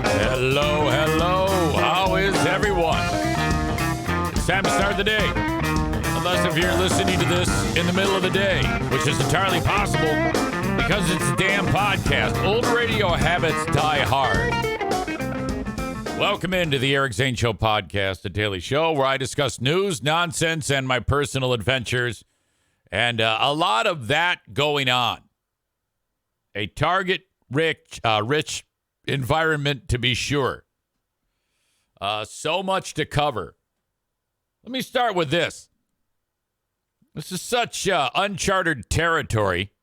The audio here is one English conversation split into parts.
Hello, hello. How is everyone? It's time to start the day. Unless if you're listening to this in the middle of the day, which is entirely possible because it's a damn podcast. Old radio habits die hard. Welcome into the Eric Zane Show podcast, a daily show where I discuss news, nonsense, and my personal adventures. And a lot of that going on. A target-rich environment, to be sure. So much to cover. Let me start with this. This is such uncharted territory.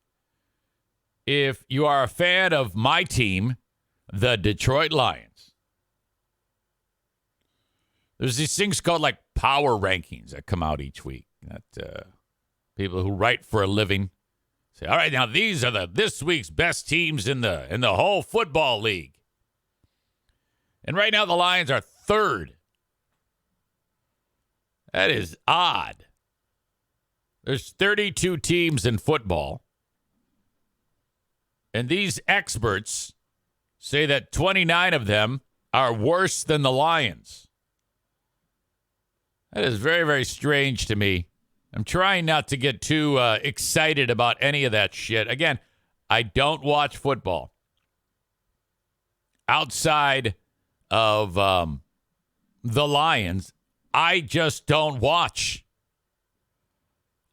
If you are a fan of my team, the Detroit Lions. There's these things called like power rankings that come out each week. That people who write for a living say, all right, now these are this week's best teams in the whole football league. And right now the Lions are third. That is odd. There's 32 teams in football. And these experts say that 29 of them are worse than the Lions. That is very, very strange to me. I'm trying not to get too excited about any of that shit. Again, I don't watch football. Outside of the Lions, I just don't watch.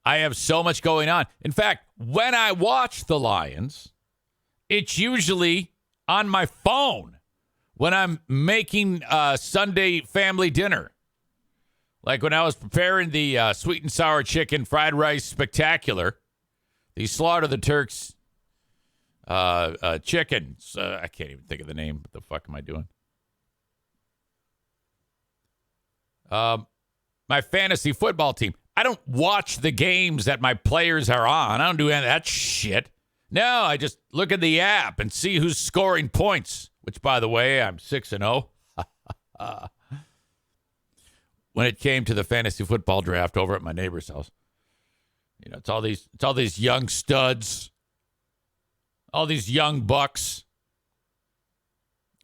I have so much going on. In fact, when I watch the Lions, it's usually on my phone when I'm making Sunday family dinner. Like when I was preparing the sweet and sour chicken fried rice spectacular, the Slaughter the Turks chicken. I can't even think of the name. What the fuck am I doing? My fantasy football team. I don't watch the games that my players are on. I don't do any of that shit. No, I just look at the app and see who's scoring points, which, by the way, I'm 6-0. When it came to the fantasy football draft over at my neighbor's house. You know, it's all these young studs, all these young bucks.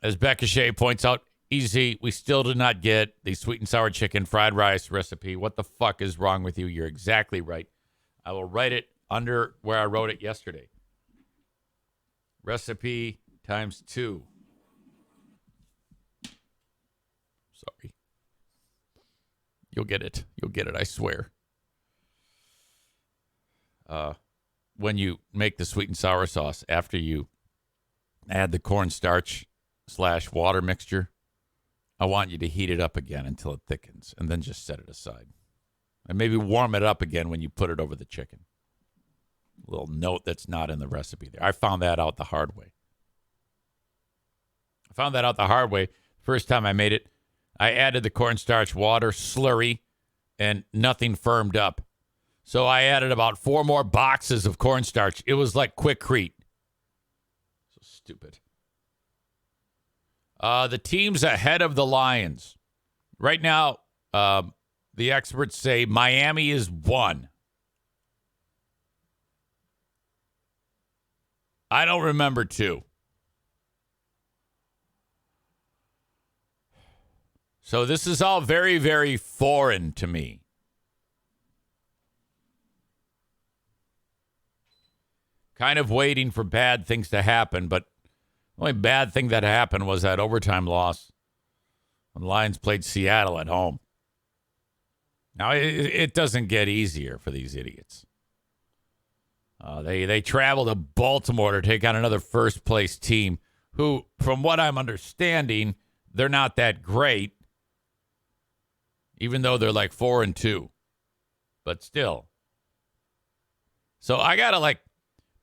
As Becca Shea points out, easy, we still do not get the sweet and sour chicken fried rice recipe. What the fuck is wrong with you? You're exactly right. I will write it under where I wrote it yesterday. Recipe times 2. Sorry. You'll get it. You'll get it, I swear. When you make the sweet and sour sauce, after you add the cornstarch / water mixture, I want you to heat it up again until it thickens, and then just set it aside. And maybe warm it up again when you put it over the chicken. A little note that's not in the recipe there. I found that out the hard way. First time I made it, I added the cornstarch water slurry, and nothing firmed up. So I added about 4 more boxes of cornstarch. It was like Quikrete. So stupid. The teams ahead of the Lions. Right now, the experts say Miami is 1. I don't remember 2. So this is all very, very foreign to me. Kind of waiting for bad things to happen, but the only bad thing that happened was that overtime loss when the Lions played Seattle at home. Now, it doesn't get easier for these idiots. They travel to Baltimore to take on another first-place team who, from what I'm understanding, they're not that great. Even though they're like 4-2. But still. So I got to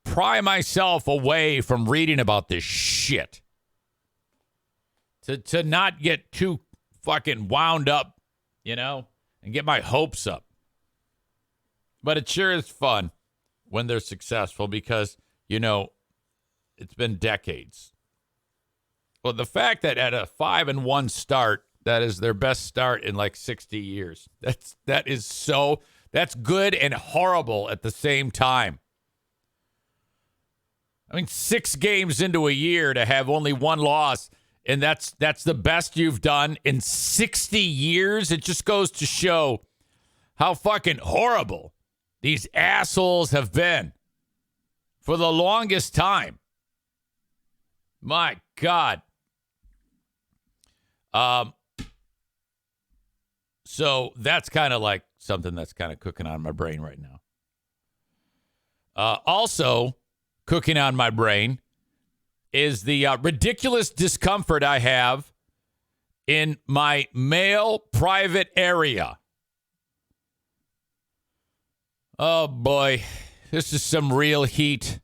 pry myself away from reading about this shit. To not get too fucking wound up, and get my hopes up. But it sure is fun when they're successful because, it's been decades. Well, the fact that at a 5-1 start, that is their best start in 60 years. That's good and horrible at the same time. I mean, 6 games into a year to have only 1 loss, and that's the best you've done in 60 years. It just goes to show how fucking horrible these assholes have been for the longest time. My God. So that's kind of like something that's kind of cooking on my brain right now. Also cooking on my brain is the ridiculous discomfort I have in my male private area. Oh, boy. This is some real heat.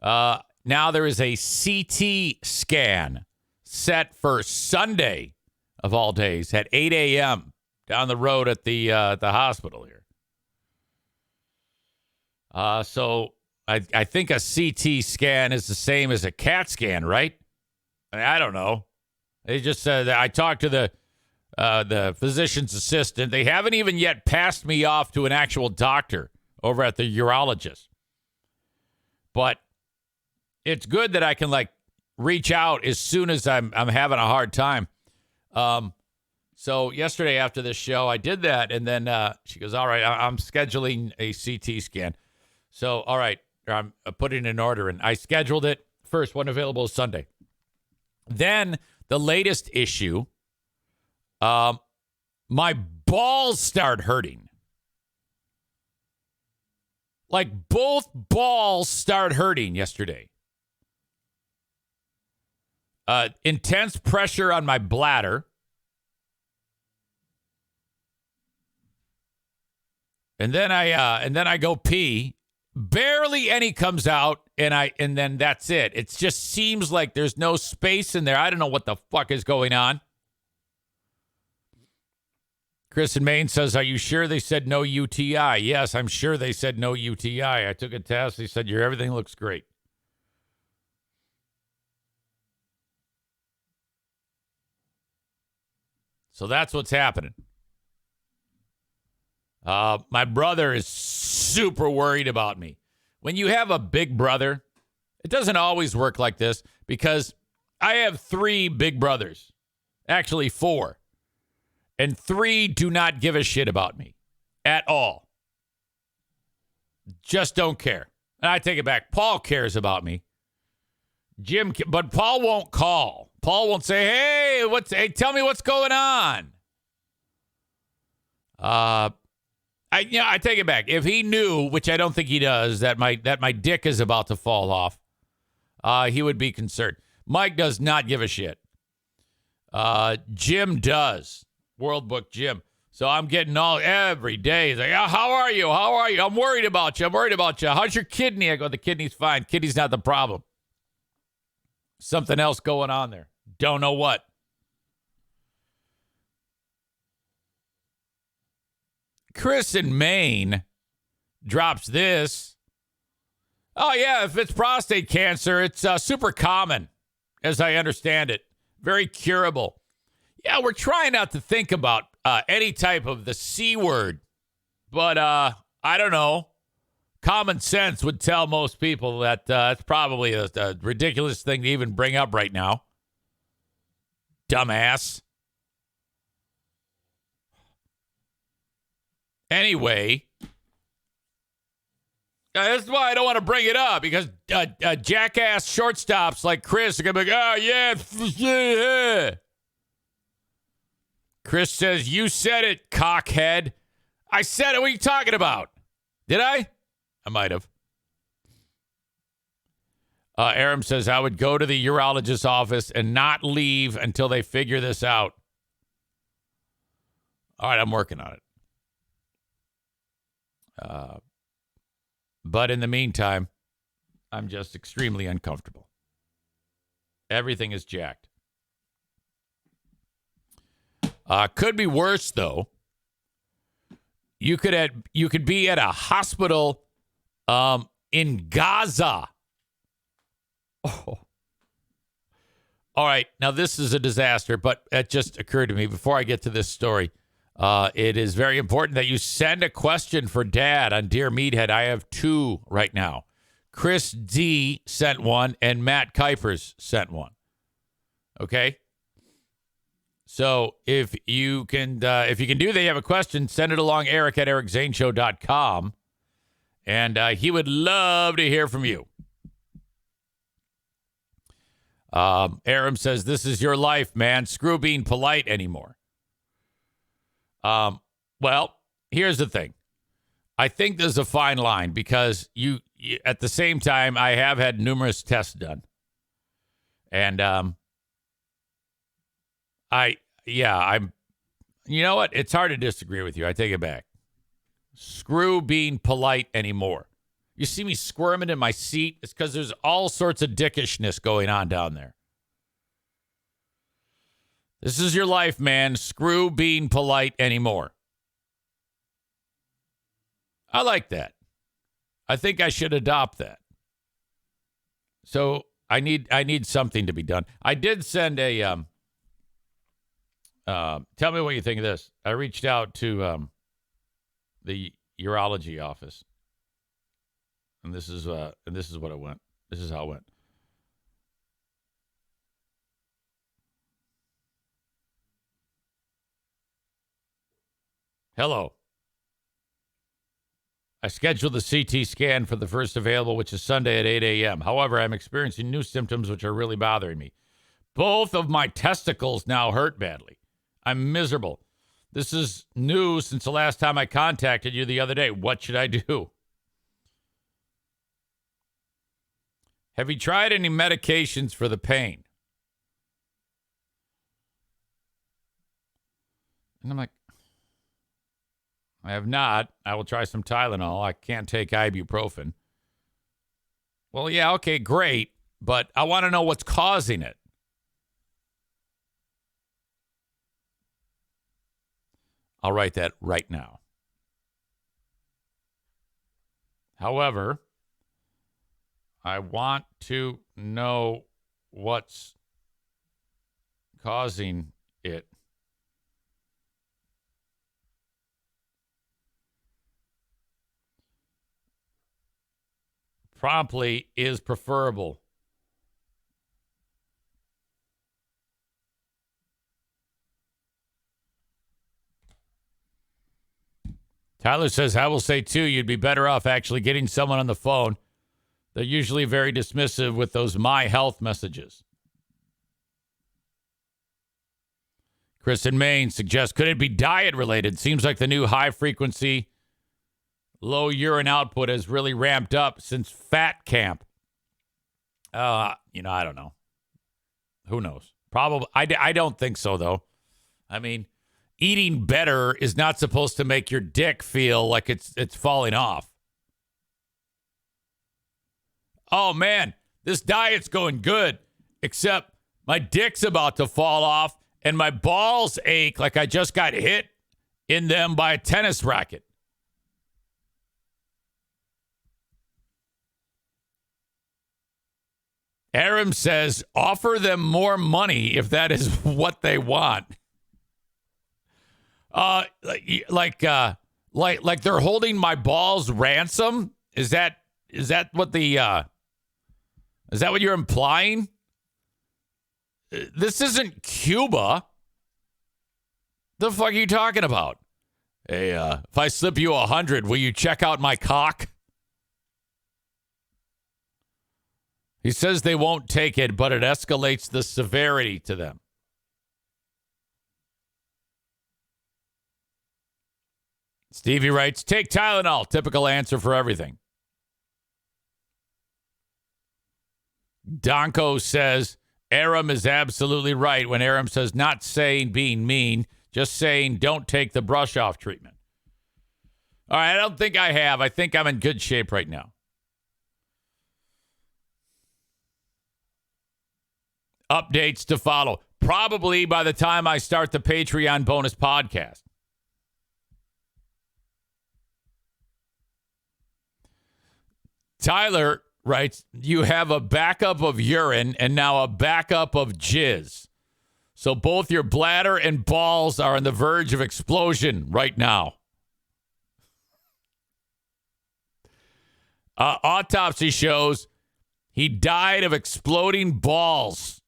Now there is a CT scan set for Sunday, of all days, at 8 a.m. down the road at the hospital here. So I think a CT scan is the same as a CAT scan, right? I don't know. They just said I talked to the physician's assistant. They haven't even yet passed me off to an actual doctor over at the urologist. But it's good that I can reach out as soon as I'm having a hard time. So yesterday after this show, I did that, and then she goes, "All right, I'm scheduling a CT scan." So, all right, I'm putting an order in. I scheduled it. First one available is Sunday. Then the latest issue, my balls start hurting. Like both balls start hurting yesterday. Intense pressure on my bladder. And then I go pee. Barely any comes out, and then that's it. It just seems like there's no space in there. I don't know what the fuck is going on. Chris in Maine says, "Are you sure they said no UTI?" Yes, I'm sure they said no UTI. I took a test. They said everything looks great. So that's what's happening. My brother is super worried about me. When you have a big brother, it doesn't always work like this because I have 3 big brothers, actually 4, and 3 do not give a shit about me at all. Just don't care. And I take it back. Paul cares about me. But Paul won't call. Paul won't say, "Hey, tell me what's going on." I take it back. If he knew, which I don't think he does, that my dick is about to fall off, he would be concerned. Mike does not give a shit. Jim does. World Book Jim. So I'm getting every day. He's like, how are you? How are you? I'm worried about you. How's your kidney? I go, the kidney's fine. Kidney's not the problem. Something else going on there. Don't know what. Chris in Maine drops this. Oh, yeah, if it's prostate cancer, it's super common, as I understand it. Very curable. Yeah, we're trying not to think about any type of the C word. But I don't know. Common sense would tell most people that it's probably a ridiculous thing to even bring up right now. Dumbass. Anyway, that's why I don't want to bring it up, because jackass shortstops like Chris are going to be like, "Oh, yeah. Chris says, "You said it, cockhead." I said it. What are you talking about? Did I? I might have. Aram says, "I would go to the urologist's office and not leave until they figure this out." All right, I'm working on it. But in the meantime, I'm just extremely uncomfortable. Everything is jacked. Could be worse, though. You could be at a hospital in Gaza. Oh. All right, now this is a disaster, but it just occurred to me before I get to this story. It is very important that you send a question for Dad on Dear Meathead. I have 2 right now. Chris D sent one, and Matt Kuipers sent one. Okay? So if you can do that, you have a question, send it along, Eric@ericzaneshow.com. And he would love to hear from you. Aram says, this is your life, man. Screw being polite anymore. Well, here's the thing. I think there's a fine line because you at the same time, I have had numerous tests done. And I'm, you know what? It's hard to disagree with you. I take it back. Screw being polite anymore. You see me squirming in my seat? It's because there's all sorts of dickishness going on down there. This is your life, man. Screw being polite anymore. I like that. I think I should adopt that. So I need something to be done. I did send a tell me what you think of this. I reached out to the urology office. And this is what it went. This is how it went. Hello. I scheduled the CT scan for the first available, which is Sunday at 8 a.m. However, I'm experiencing new symptoms which are really bothering me. Both of my testicles now hurt badly. I'm miserable. This is new since the last time I contacted you the other day. What should I do? Have you tried any medications for the pain? And I'm like, I have not. I will try some Tylenol. I can't take ibuprofen. Well, yeah, okay, great. But I want to know what's causing it. I'll write that right now. However, I want to know what's causing it. Promptly is preferable. Tyler says, I will say, too, you'd be better off actually getting someone on the phone. They're usually very dismissive with those My Health messages. Chris in Maine suggests, could it be diet related? Seems like the new high frequency, low urine output has really ramped up since fat camp. I don't know. Who knows? Probably. I don't think so, though. I mean, eating better is not supposed to make your dick feel like it's falling off. Oh, man, this diet's going good, except my dick's about to fall off and my balls ache like I just got hit in them by a tennis racket. Aram says, offer them more money if that is what they want. Like they're holding my balls ransom? Is that what is that what you're implying? This isn't Cuba. The fuck are you talking about? Hey, if I slip you 100, will you check out my cock? He says they won't take it, but it escalates the severity to them. Stevie writes, take Tylenol. Typical answer for everything. Donko says, Aram is absolutely right when Aram says not saying being mean, just saying don't take the brush off treatment. All right, I don't think I have. I think I'm in good shape right now. Updates to follow. Probably by the time I start the Patreon bonus podcast. Tyler writes, you have a backup of urine and now a backup of jizz. So both your bladder and balls are on the verge of explosion right now. Autopsy shows he died of exploding balls.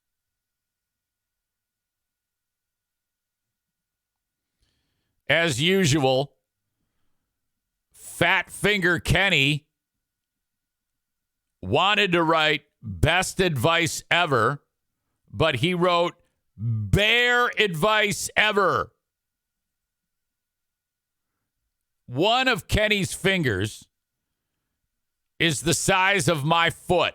As usual, Fat Finger Kenney wanted to write best advice ever, but he wrote bear advice ever. One of Kenney's fingers is the size of my foot.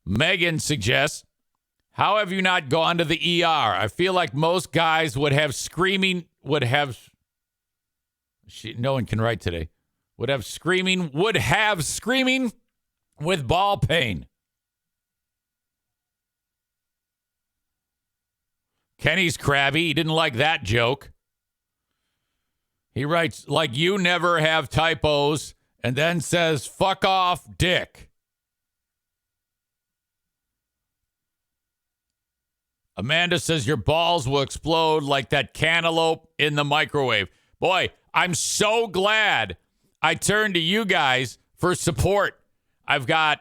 Megan suggests, how have you not gone to the ER? I feel like most guys would have screaming with ball pain. Kenny's crabby. He didn't like that joke. He writes, like you never have typos, and then says, fuck off, dick. Amanda says your balls will explode like that cantaloupe in the microwave. Boy, I'm so glad I turned to you guys for support. I've got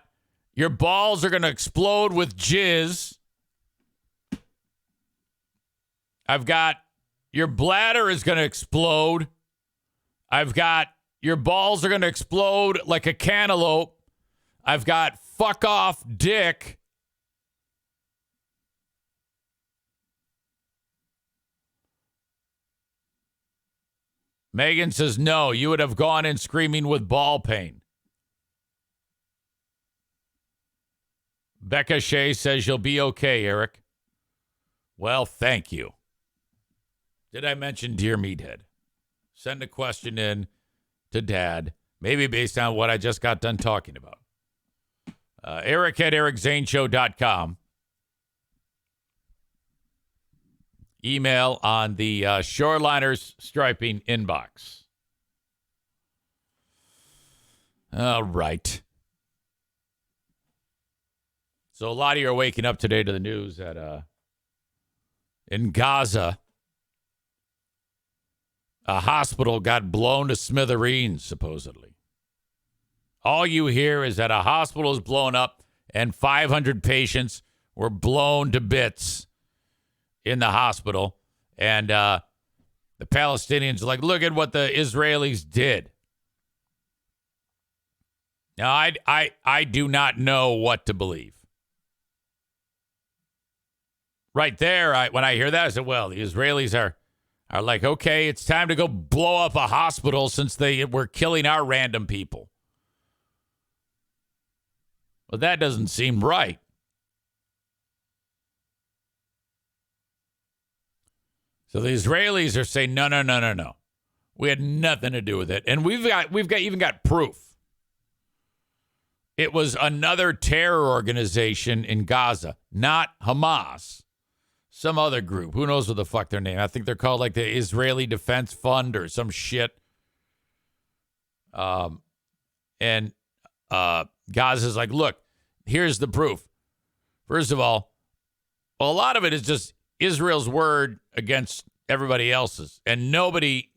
your balls are going to explode with jizz. I've got your bladder is going to explode. I've got your balls are going to explode like a cantaloupe. I've got fuck off dick. Megan says, no, you would have gone in screaming with ball pain. Becca Shea says, you'll be okay, Eric. Well, thank you. Did I mention Dear Meathead? Send a question in to Dad, maybe based on what I just got done talking about. Eric at ericzaneshow.com. Email on the Shoreliners striping inbox. All right. So a lot of you are waking up today to the news that in Gaza, a hospital got blown to smithereens, supposedly. All you hear is that a hospital is blown up and 500 patients were blown to bits in the hospital. And the Palestinians are like, look at what the Israelis did. Now, I do not know what to believe. Right there, when I hear that, I said, well, the Israelis are like, okay, it's time to go blow up a hospital since they were killing our random people. Well, that doesn't seem right. So the Israelis are saying, no. We had nothing to do with it. And we've even got proof. It was another terror organization in Gaza, not Hamas. Some other group. Who knows what the fuck their name? I think they're called like the Israeli Defense Fund or some shit. And Gaza's like, look, here's the proof. First of all, a lot of it is just Israel's word against everybody else's. And nobody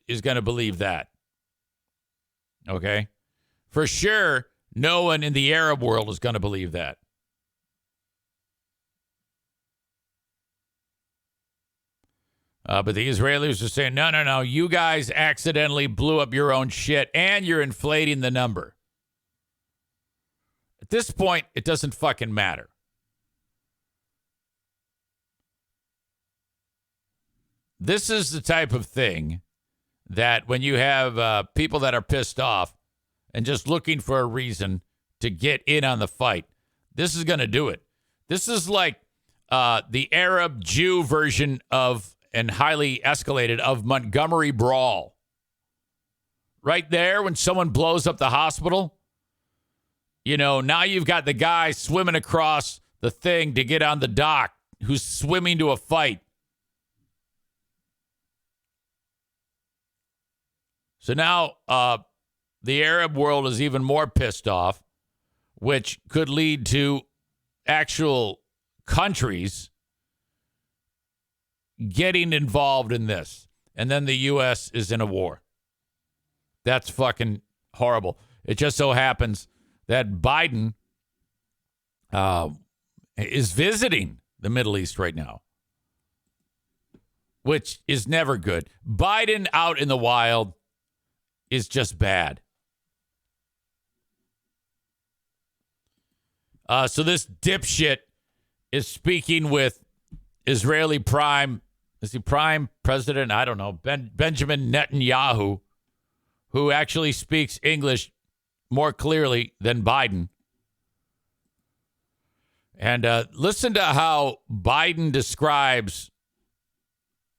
is going to believe that. Okay? For sure, no one in the Arab world is going to believe that. But the Israelis are saying, no, you guys accidentally blew up your own shit and you're inflating the number. At this point, it doesn't fucking matter. This is the type of thing that when you have people that are pissed off and just looking for a reason to get in on the fight, this is going to do it. This is like the Arab Jew version of and highly escalated of Montgomery Brawl. Right there, when someone blows up the hospital, now you've got the guy swimming across the thing to get on the dock who's swimming to a fight. So now the Arab world is even more pissed off, which could lead to actual countries getting involved in this. And then the U.S. is in a war. That's fucking horrible. It just so happens that Biden is visiting the Middle East right now, which is never good. Biden out in the wild is just bad. So this dipshit is speaking with Israeli Prime President? I don't know. Benjamin Netanyahu, who actually speaks English more clearly than Biden. And listen to how Biden describes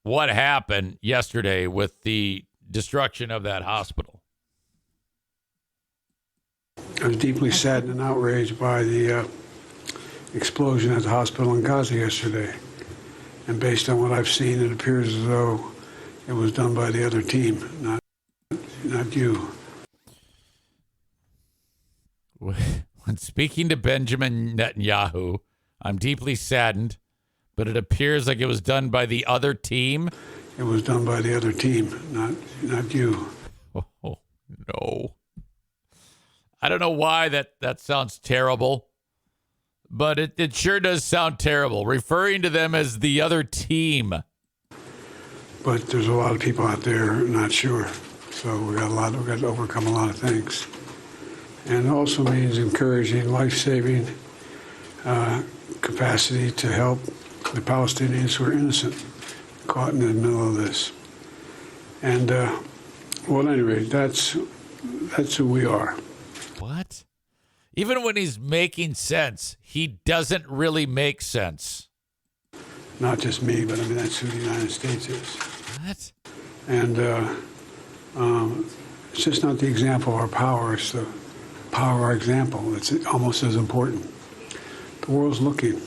what happened yesterday with the destruction of that hospital. I was deeply saddened and outraged by the explosion at the hospital in Gaza yesterday. And based on what I've seen, it appears as though it was done by the other team, not you. When speaking to Benjamin Netanyahu, I'm deeply saddened, but it appears like it was done by the other team. It was done by the other team, not you. Oh, no. I don't know why that sounds terrible, but it sure does sound terrible, referring to them as the other team. But there's a lot of people out there not sure. So we've got to overcome a lot of things. And it also means encouraging life-saving capacity to help the Palestinians who are innocent, caught in the middle of this. And, well, anyway, that's who we are. What? Even when he's making sense, he doesn't really make sense. Not just me, but I mean, that's who the United States is. What? And it's just not the example of our power, it's the power of our example. It's almost as important. The world's looking.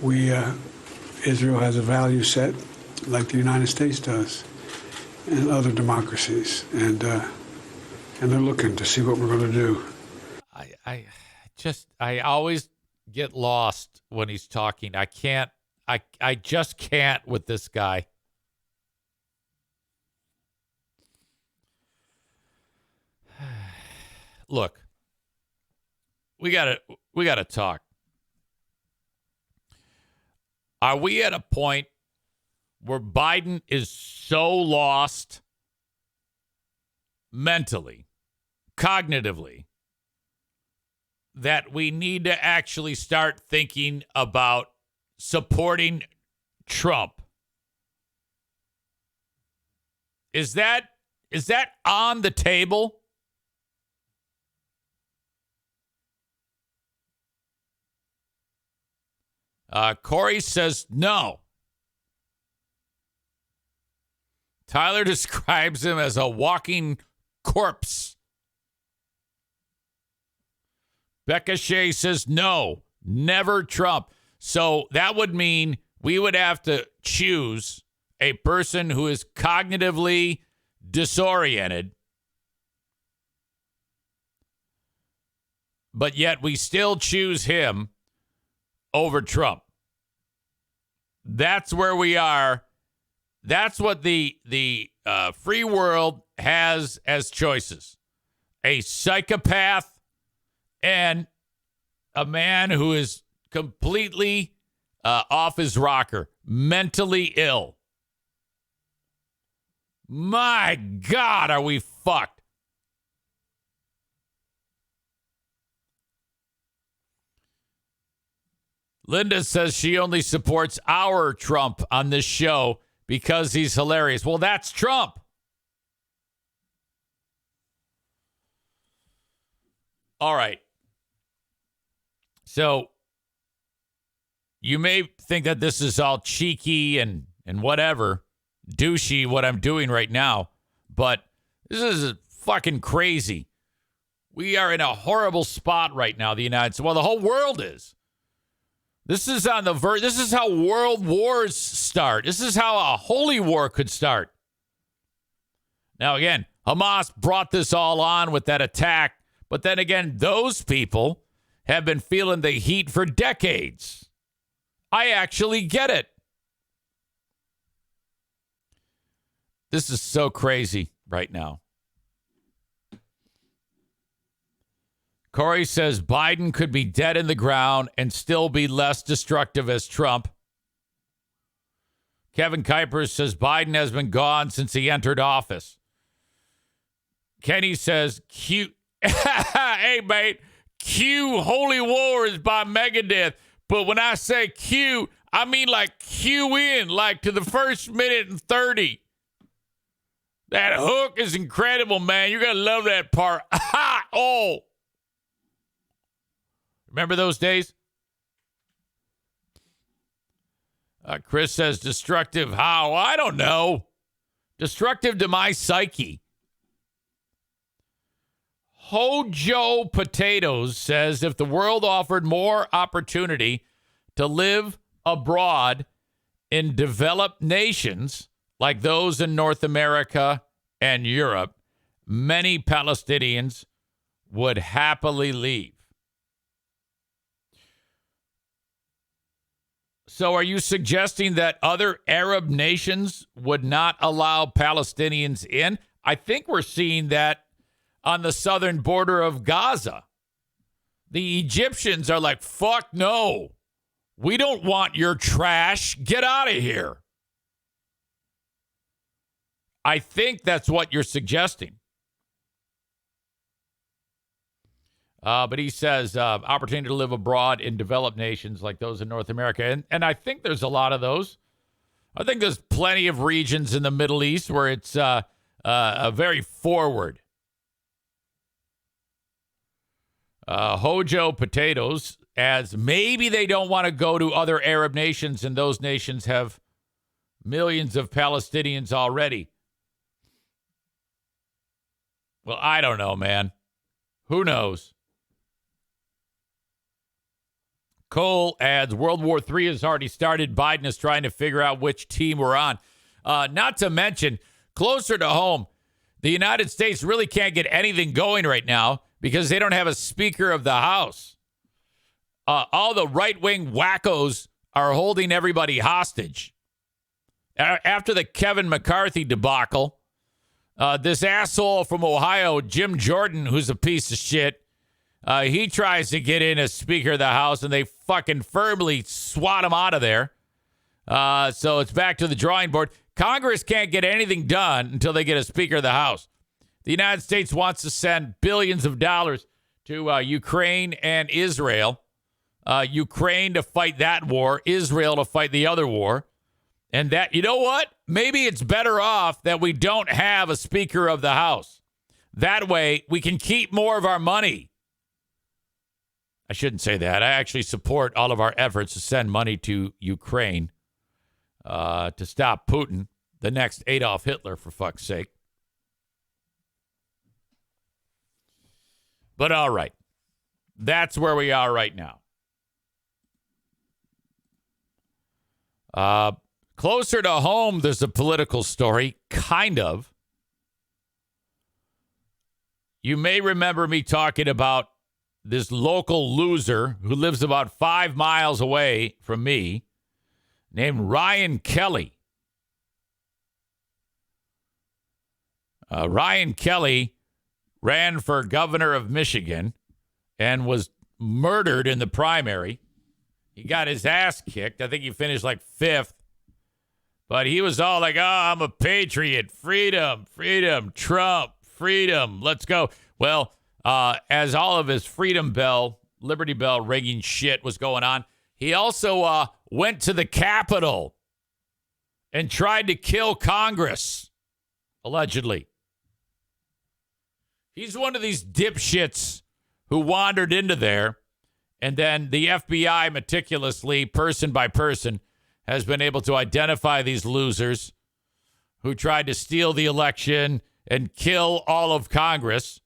Israel has a value set like the United States does and other democracies. And they're looking to see what we're going to do. I always get lost when he's talking. I just can't with this guy. Look, we gotta talk. Are we at a point where Biden is so lost mentally, cognitively, that we need to actually start thinking about supporting Trump? Is that on the table? Corey says no. Tyler describes him as a walking corpse. Becca Shea says no, never Trump. So that would mean we would have to choose a person who is cognitively disoriented, but yet we still choose him over Trump. That's where we are. That's what the free world has as choices. A psychopath and a man who is completely off his rocker, mentally ill. My God, are we fucked? Linda says she only supports our Trump on this show because he's hilarious. Well, that's Trump. All right. So you may think that this is all cheeky and whatever, douchey, what I'm doing right now, but this is fucking crazy. We are in a horrible spot right now, the United States. Well, the whole world is. This is on the verge. This is how world wars start. This is how a holy war could start. Now, again, Hamas brought this all on with that attack. But then again, those people have been feeling the heat for decades. I actually get it. This is so crazy right now. Corey says Biden could be dead in the ground and still be less destructive as Trump. Kevin Kuiper says Biden has been gone since he entered office. Kenny says, Q. Hey, mate, Q Holy Wars by Meathead. But when I say Q, I mean like Q in, like to the first minute and 30. That hook is incredible, man. You're going to love that part. Oh. Remember those days? Chris says destructive how? I don't know. Destructive to my psyche. Hojo Potatoes says if the world offered more opportunity to live abroad in developed nations like those in North America and Europe, many Palestinians would happily leave. So are you suggesting that other Arab nations would not allow Palestinians in? I think we're seeing that on the southern border of Gaza. The Egyptians are like, fuck no. We don't want your trash. Get out of here. I think that's what you're suggesting. But he says opportunity to live abroad in developed nations like those in North America. And I think there's a lot of those. I think there's plenty of regions in the Middle East where it's very forward. Hojo Potatoes adds maybe they don't want to go to other Arab nations, and those nations have millions of Palestinians already. Well, I don't know, man. Who knows? Cole adds, World War III has already started. Biden is trying to figure out which team we're on. Not to mention, closer to home, the United States really can't get anything going right now because they don't have a Speaker of the House. All the right-wing wackos are holding everybody hostage. After the Kevin McCarthy debacle, this asshole from Ohio, Jim Jordan, who's a piece of shit, he tries to get in as Speaker of the House, and they fucking firmly swat him out of there. So it's back to the drawing board. Congress can't get anything done until they get a Speaker of the House. The United States wants to send billions of dollars to Ukraine and Israel. Ukraine to fight that war, Israel to fight the other war. And that, you know what? Maybe it's better off that we don't have a Speaker of the House. That way, we can keep more of our money. I shouldn't say that. I actually support all of our efforts to send money to Ukraine to stop Putin, the next Adolf Hitler, for fuck's sake. But all right. That's where we are right now. Closer to home, there's a political story, kind of. You may remember me talking about this local loser who lives about 5 miles away from me, named Ryan Kelly. Ryan Kelly ran for governor of Michigan and was murdered in the primary. He got his ass kicked. I think he finished like 5th. But he was all like, oh, I'm a patriot. Freedom, freedom, Trump, freedom. Let's go. Well, as all of his Freedom Bell, Liberty Bell ringing shit was going on, he also went to the Capitol and tried to kill Congress, allegedly. He's one of these dipshits who wandered into there, and then the FBI meticulously, person by person, has been able to identify these losers who tried to steal the election and kill all of Congress.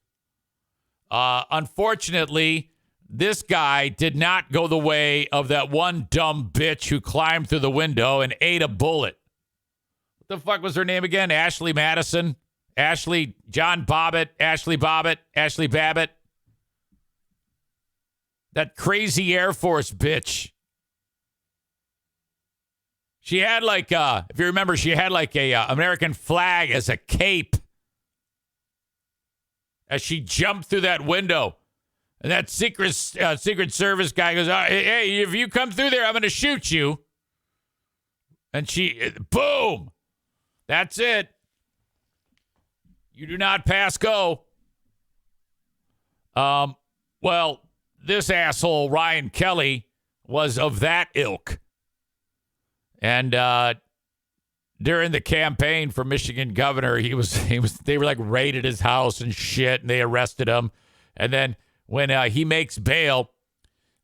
Unfortunately, this guy did not go the way of that one dumb bitch who climbed through the window and ate a bullet. What the fuck was her name again? Ashley Madison? Ashley, John Bobbitt, Ashley Bobbitt, Ashley Babbitt. That crazy Air Force bitch. She had like, if you remember, she had like a American flag as a cape as she jumped through that window. And that Secret Service guy goes, hey, if you come through there, I'm going to shoot you. And she, boom. That's it. You do not pass go. Well, this asshole, Ryan Kelly, was of that ilk. And during the campaign for Michigan governor, they were like raided his house and shit, and they arrested him. And then when he makes bail,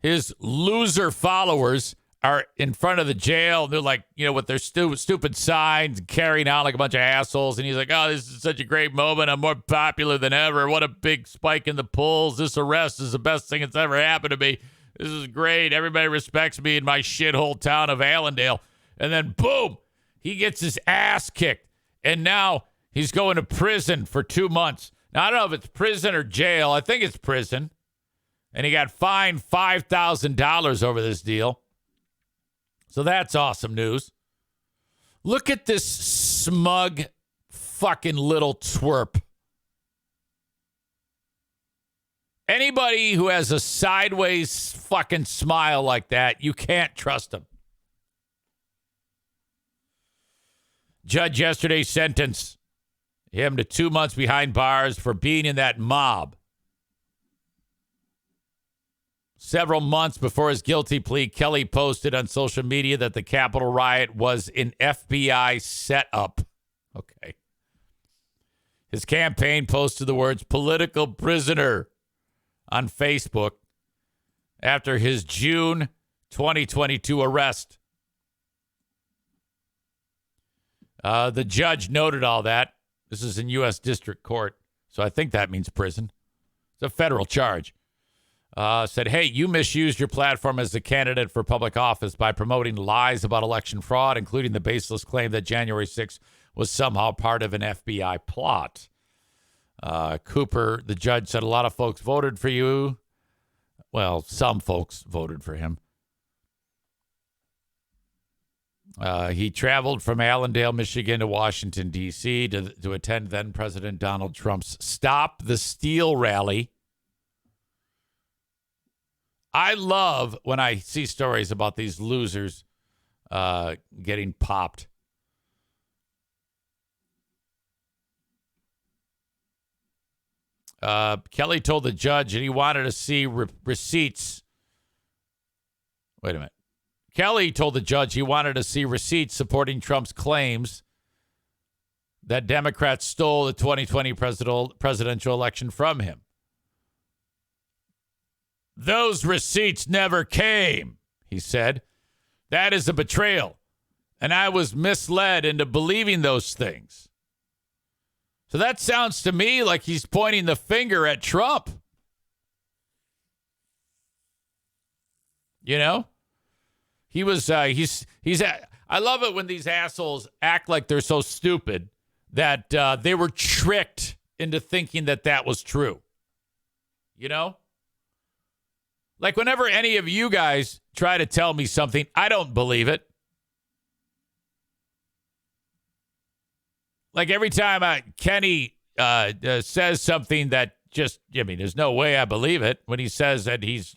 his loser followers are in front of the jail. They're like, with their stupid signs, carrying out like a bunch of assholes. And he's like, oh, this is such a great moment. I'm more popular than ever. What a big spike in the polls. This arrest is the best thing that's ever happened to me. This is great. Everybody respects me in my shithole town of Allendale. And then, boom, he gets his ass kicked. And now he's going to prison for 2 months. Now, I don't know if it's prison or jail. I think it's prison. And he got fined $5,000 over this deal. So that's awesome news. Look at this smug fucking little twerp. Anybody who has a sideways fucking smile like that, you can't trust him. Judge yesterday sentenced him to 2 months behind bars for being in that mob. Several months before his guilty plea, Kelly posted on social media that the Capitol riot was an FBI setup. Okay. His campaign posted the words political prisoner on Facebook after his June 2022 arrest. The judge noted all that. This is in U.S. District Court, so I think that means prison. It's a federal charge. Said, hey, you misused your platform as a candidate for public office by promoting lies about election fraud, including the baseless claim that January 6th was somehow part of an FBI plot. Cooper, the judge, said a lot of folks voted for you. Well, some folks voted for him. He traveled from Allendale, Michigan to Washington, D.C. to attend then-President Donald Trump's Stop the Steal rally. I love when I see stories about these losers getting popped. Kelly told the judge that he wanted to see receipts. Wait a minute. Kelly told the judge he wanted to see receipts supporting Trump's claims that Democrats stole the 2020 presidential election from him. Those receipts never came, he said. That is a betrayal, and I was misled into believing those things. So that sounds to me like he's pointing the finger at Trump. You know? He was, I love it when these assholes act like they're so stupid that they were tricked into thinking that that was true. You know? Like whenever any of you guys try to tell me something, I don't believe it. Like every time Kenney says something that just, there's no way I believe it. When he says that he's,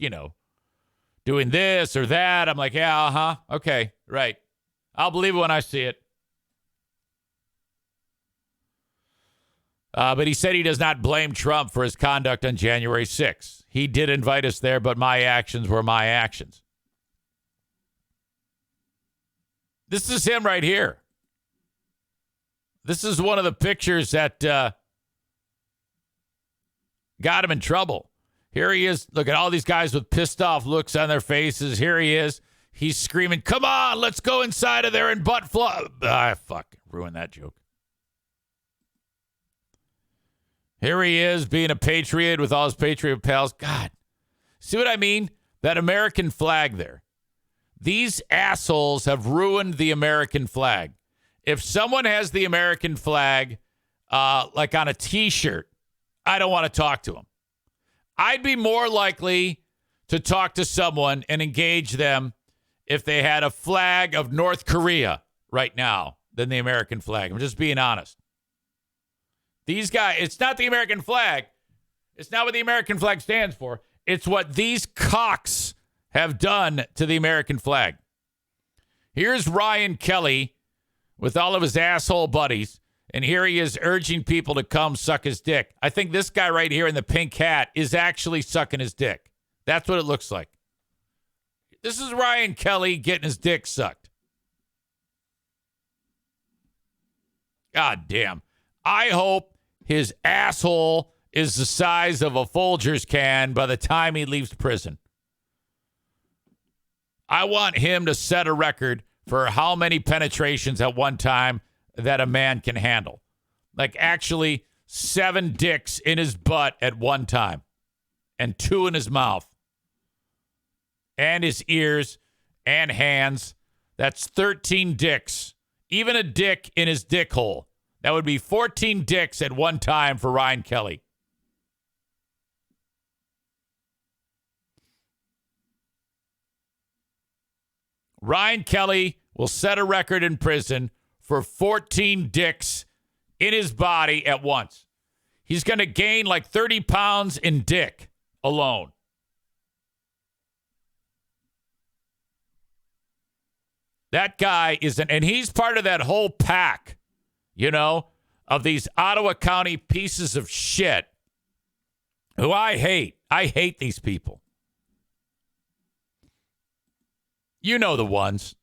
doing this or that, I'm like, yeah, okay, right. I'll believe it when I see it. But he said he does not blame Trump for his conduct on January 6th. He did invite us there, but my actions were my actions. This is him right here. This is one of the pictures that got him in trouble. Here he is. Look at all these guys with pissed off looks on their faces. Here he is. He's screaming, come on, let's go inside of there and butt flop. Fuck. Ruined that joke. Here he is being a patriot with all his patriot pals. God. See what I mean? That American flag there. These assholes have ruined the American flag. If someone has the American flag, like on a T-shirt, I don't want to talk to them. I'd be more likely to talk to someone and engage them if they had a flag of North Korea right now than the American flag. I'm just being honest. These guys, it's not the American flag. It's not what the American flag stands for. It's what these cocks have done to the American flag. Here's Ryan Kelly with all of his asshole buddies, and here he is urging people to come suck his dick. I think this guy right here in the pink hat is actually sucking his dick. That's what it looks like. This is Ryan Kelly getting his dick sucked. God damn. I hope his asshole is the size of a Folgers can by the time he leaves prison. I want him to set a record for how many penetrations at one time that a man can handle. Like actually 7 dicks in his butt at one time and 2 in his mouth and his ears and hands. That's 13 dicks. Even a dick in his dick hole. That would be 14 dicks at one time for Ryan Kelly. Ryan Kelly will set a record in prison for 14 dicks in his body at once. He's going to gain like 30 pounds in dick alone. That guy and he's part of that whole pack, of these Ottawa County pieces of shit who I hate. I hate these people. You know the ones.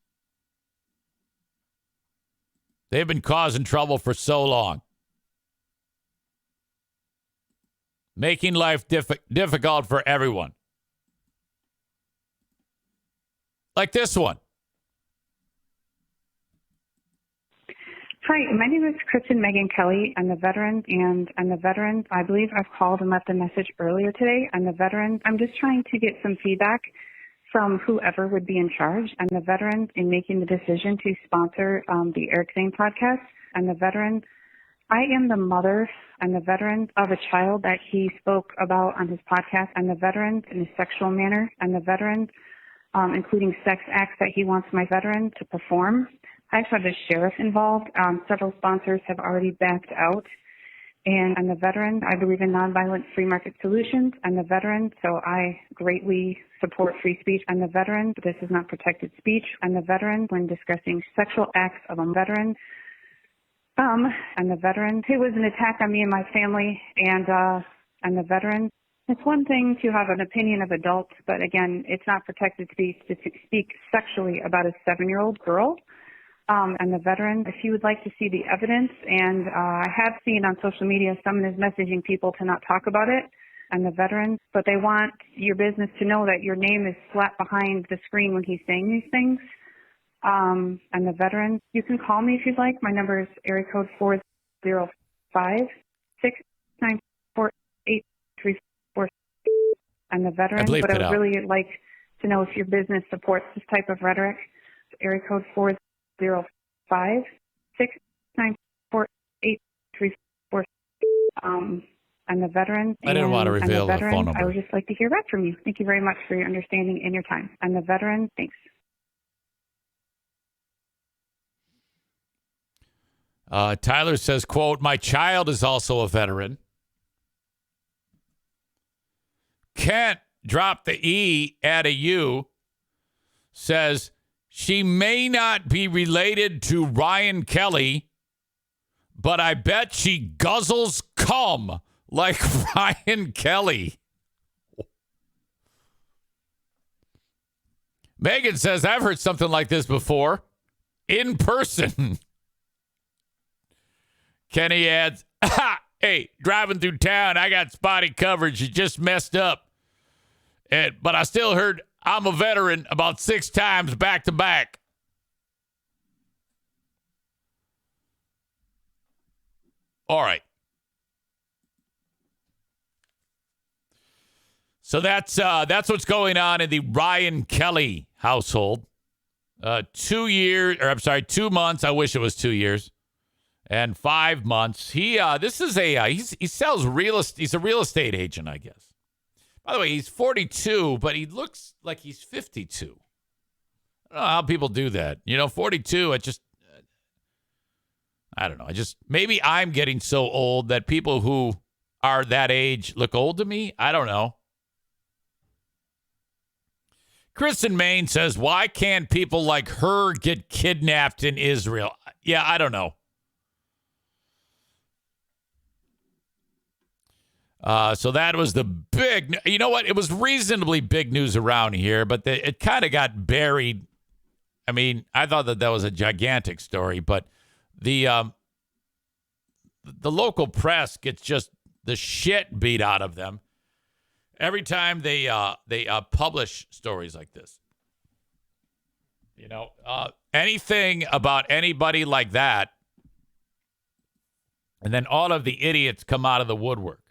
They've been causing trouble for so long. Making life difficult for everyone. Like this one. Hi, my name is Kristen Megan Kelly. I'm the veteran, and I'm the veteran. I believe I've called and left a message earlier today. I'm the veteran. I'm just trying to get some feedback from whoever would be in charge. I'm the veteran in making the decision to sponsor the Eric Zane podcast. I'm the veteran. I am the mother. I'm the veteran of a child that he spoke about on his podcast. I'm the veteran in a sexual manner. I'm the veteran, including sex acts that he wants my veteran to perform. I also have the sheriff involved. Several sponsors have already backed out. And I'm the veteran. I believe in nonviolent free market solutions. I'm the veteran, so I greatly support free speech. I'm the veteran, but this is not protected speech. I'm the veteran when discussing sexual acts of a veteran. I'm the veteran. It was an attack on me and my family, and I'm the veteran. It's one thing to have an opinion of adults, but again, it's not protected speech to speak sexually about a 7-year-old girl. I'm the veteran. If you would like to see the evidence, and I have seen on social media someone is messaging people to not talk about it. I'm the veteran, but they want your business to know that your name is slapped behind the screen when he's saying these things. I'm the veteran. You can call me if you'd like. My number is area code 405-694-8344. I'm the veteran, but I would really like to know if your business supports this type of rhetoric. Area code 405-694-8344. I'm the veteran. I didn't want to reveal the phone number. I would just like to hear back from you. Thank you very much for your understanding and your time. I'm the veteran. Thanks. Tyler says, quote, my child is also a veteran. Kent, drop the E, add a U, says, she may not be related to Ryan Kelly, but I bet she guzzles cum like Ryan Kelly. Megan says, I've heard something like this before. In person. Kenney adds, hey, driving through town, I got spotty coverage. It just messed up. But I still heard I'm a veteran about 6 times back to back. All right. So that's what's going on in the Ryan Kelly household. 2 months. I wish it was 2 years. And 5 months. He sells real estate. He's a real estate agent, I guess. By the way, he's 42, but he looks like he's 52. I don't know how people do that. 42, I don't know. Maybe I'm getting so old that people who are that age look old to me. I don't know. Chris in Maine says, why can't people like her get kidnapped in Israel? Yeah, I don't know. So that was the big, you know what? It was reasonably big news around here, but it kind of got buried. I mean, I thought that was a gigantic story, but the local press gets just the shit beat out of them every time they publish stories like this. Anything about anybody like that, and then all of the idiots come out of the woodwork.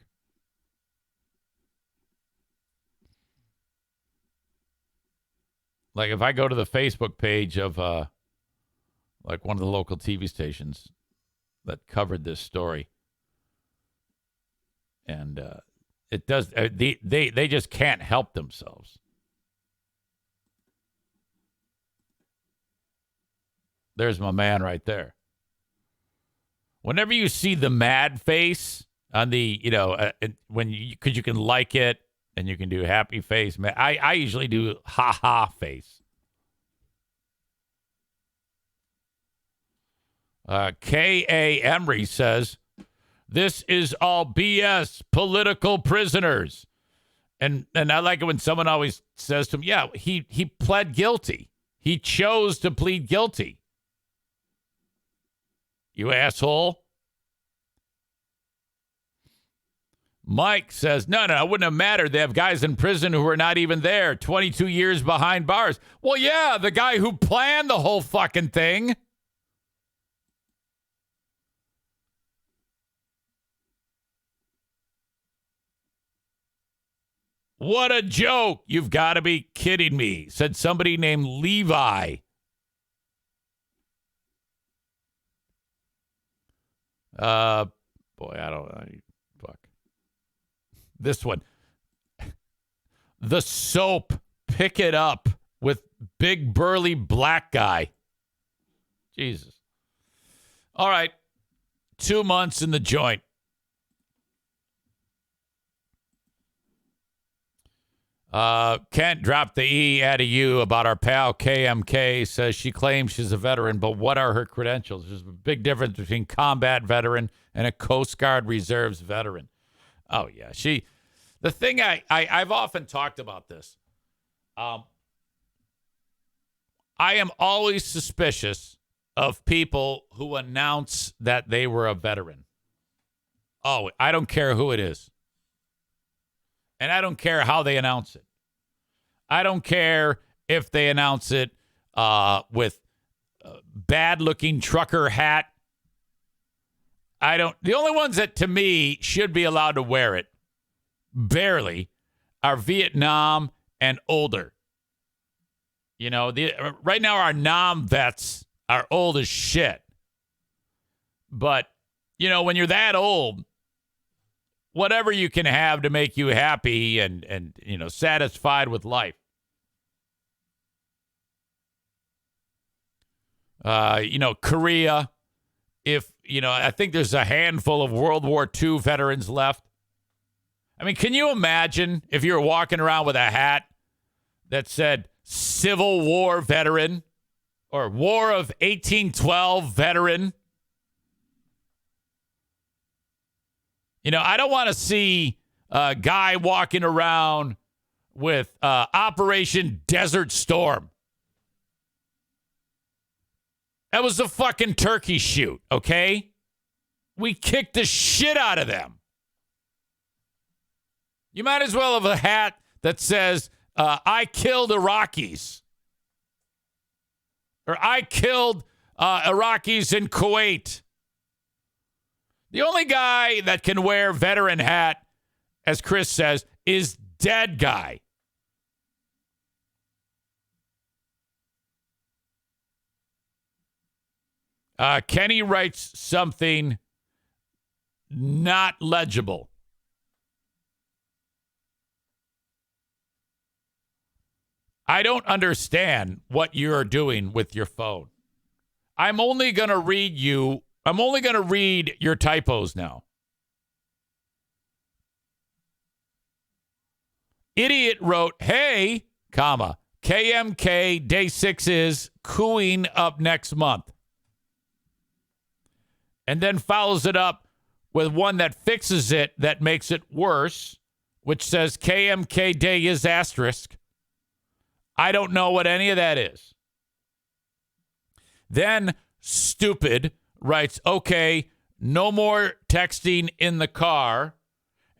Like if I go to the Facebook page of like one of the local TV stations that covered this story, and it does they just can't help themselves. There's my man right there. Whenever you see the mad face on the, because you can like it. And you can do happy face. I usually do ha-ha face. K.A. Emery says, this is all BS, political prisoners. And I like it when someone always says to him, yeah, he pled guilty. He chose to plead guilty. You asshole. Mike says, no, it wouldn't have mattered. They have guys in prison who are not even there, 22 years behind bars. Well, yeah, the guy who planned the whole fucking thing. What a joke. You've got to be kidding me, said somebody named Levi. Boy, I don't know. Fuck. This one. The soap. Pick it up with big burly black guy. Jesus. All right. 2 months in the joint. Kent dropped the E out of you about our pal KMK. Says she claims she's a veteran, but what are her credentials? There's a big difference between combat veteran and a Coast Guard Reserves veteran. Oh, yeah. The thing I've often talked about this. I am always suspicious of people who announce that they were a veteran. Oh, I don't care who it is. And I don't care how they announce it. I don't care if they announce it with a bad-looking trucker hat. The only ones that, to me, should be allowed to wear it, barely, are Vietnam and older. Right now our Nam vets are old as shit. But, when you're that old, whatever you can have to make you happy and satisfied with life. Korea, I think there's a handful of World War II veterans left. I mean, can you imagine if you were walking around with a hat that said Civil War veteran or War of 1812 veteran? I don't want to see a guy walking around with Operation Desert Storm. That was a fucking turkey shoot, okay? We kicked the shit out of them. You might as well have a hat that says, I killed Iraqis. Or I killed Iraqis in Kuwait. The only guy that can wear veteran hat, as Chris says, is dead guy. Kenney writes something not legible. I don't understand what you're doing with your phone. I'm only going to read your typos now. Idiot wrote, hey, comma, KMK day 6 is cooing up next month. And then follows it up with one that fixes it, that makes it worse, which says KMK day is asterisk. I don't know what any of that is. Then stupid writes, okay, no more texting in the car.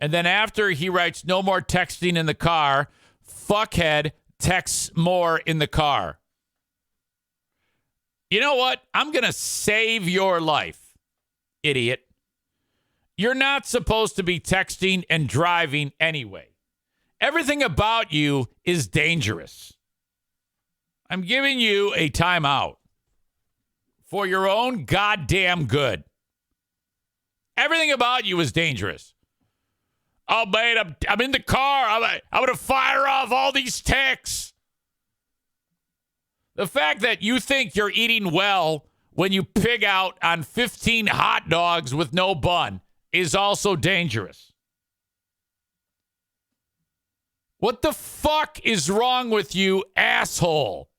And then after he writes no more texting in the car, fuckhead texts more in the car. You know what? I'm going to save your life, idiot. You're not supposed to be texting and driving anyway. Everything about you is dangerous. I'm giving you a timeout for your own goddamn good. Everything about you is dangerous. Oh, mate, I'm in the car. I'm going to fire off all these texts. The fact that you think you're eating well when you pig out on 15 hot dogs with no bun is also dangerous. What the fuck is wrong with you, asshole?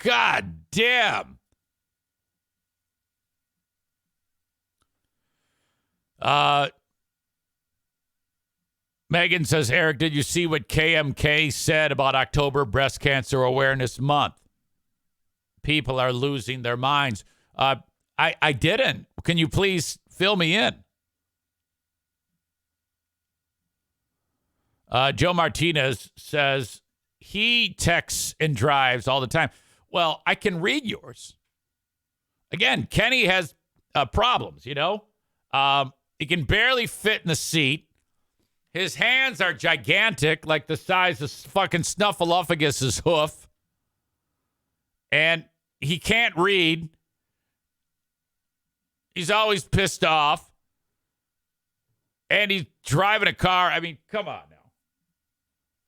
God damn. Megan says, Eric, did you see what KMK said about October Breast Cancer Awareness Month? People are losing their minds. I didn't. Can you please fill me in? Joe Martinez says he texts and drives all the time. Well, I can read yours. Again, Kenney has problems, you know. He can barely fit in the seat. His hands are gigantic, like the size of fucking Snuffleupagus' hoof. And he can't read. He's always pissed off. And he's driving a car. I mean, come on now.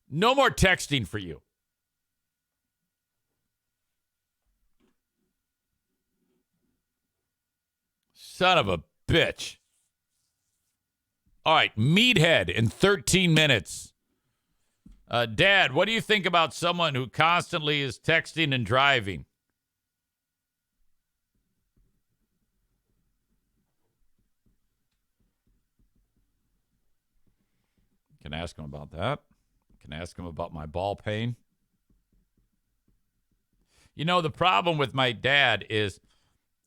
No more texting for you. Son of a bitch. All right, Meathead in 13 minutes. Dad, what do you think about someone who constantly is texting and driving? Can ask him about that. Can ask him about my ball pain. You know, the problem with my dad is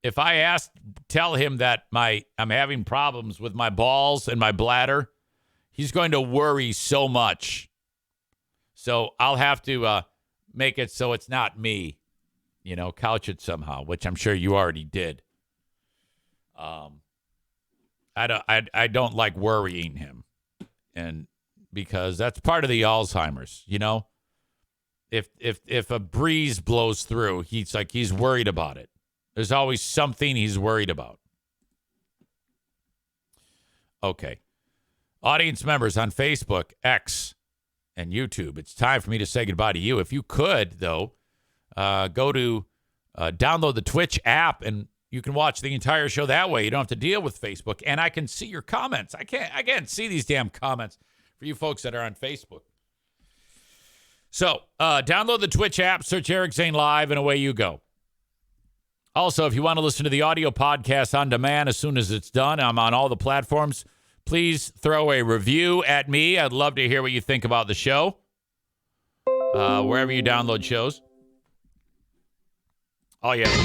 if I tell him that I'm having problems with my balls and my bladder, he's going to worry so much. So I'll have to make it so it's not me, you know, couch it somehow, which I'm sure you already did. I don't like worrying him, and because that's part of the Alzheimer's, you know. If a breeze blows through, he's worried about it. There's always something he's worried about. Okay. Audience members on Facebook, X, and YouTube, it's time for me to say goodbye to you. If you could, though, go to download the Twitch app, and you can watch the entire show that way. You don't have to deal with Facebook, and I can see your comments. I can't see these damn comments for you folks that are on Facebook. So download the Twitch app, search Eric Zane Live, and away you go. Also, if you want to listen to the audio podcast on demand as soon as it's done, I'm on all the platforms. Please throw a review at me. I'd love to hear what you think about the show. Wherever you download shows. All you have to do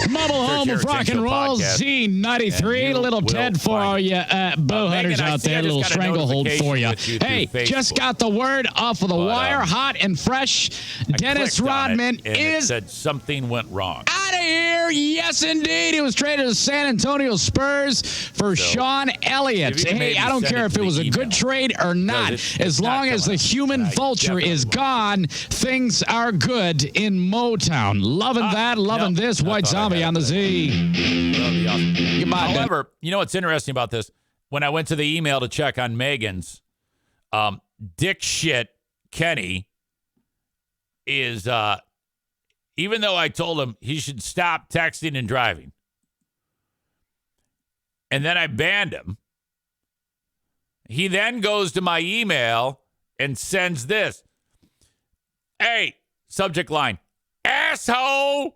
Mobile home of rock and roll, Z93, little Ted for all you bowhunters out there, a little stranglehold for you. Hey, just got the word off of the wire, hot and fresh. Dennis Rodman it said something went wrong. out of here. Yes, indeed. He was traded to San Antonio Spurs for Sean Elliott. Hey, I don't care if it was a good trade or not. As long as the human vulture is gone, things are good in Motown. Loving that, loving this. White Zombie on the Z. However, you know what's interesting about this? When I went to the email to check on Megan's, dick shit Kenney is, even though I told him he should stop texting and driving, and then I banned him, he then goes to my email and sends this. Hey, subject line, asshole.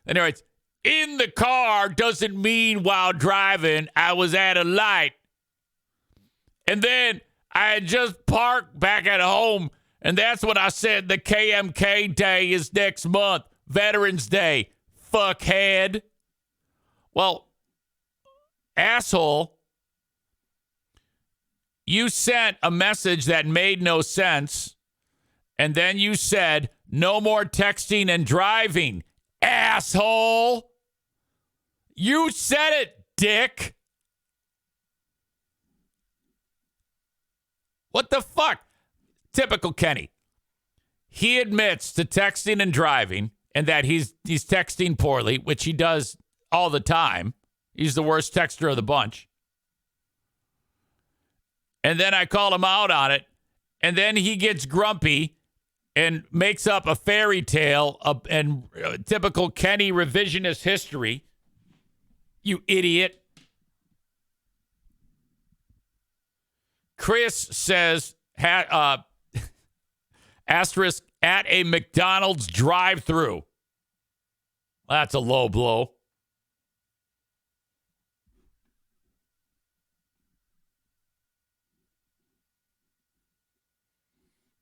And he writes, in the car doesn't mean while driving. I was at a light. And then I had just parked back at home. And that's when I said the KMK Day is next month. Veterans Day. Fuckhead. Well, asshole, you sent a message that made no sense. And then you said, no more texting and driving. Asshole. You said it, dick. What the fuck? Typical Kenney. He admits to texting and driving and that he's texting poorly, which he does all the time. He's the worst texter of the bunch. And then I call him out on it. And then he gets grumpy and makes up a fairy tale and typical Kenney revisionist history. You idiot. Chris says, asterisk, at a McDonald's drive-thru. That's a low blow.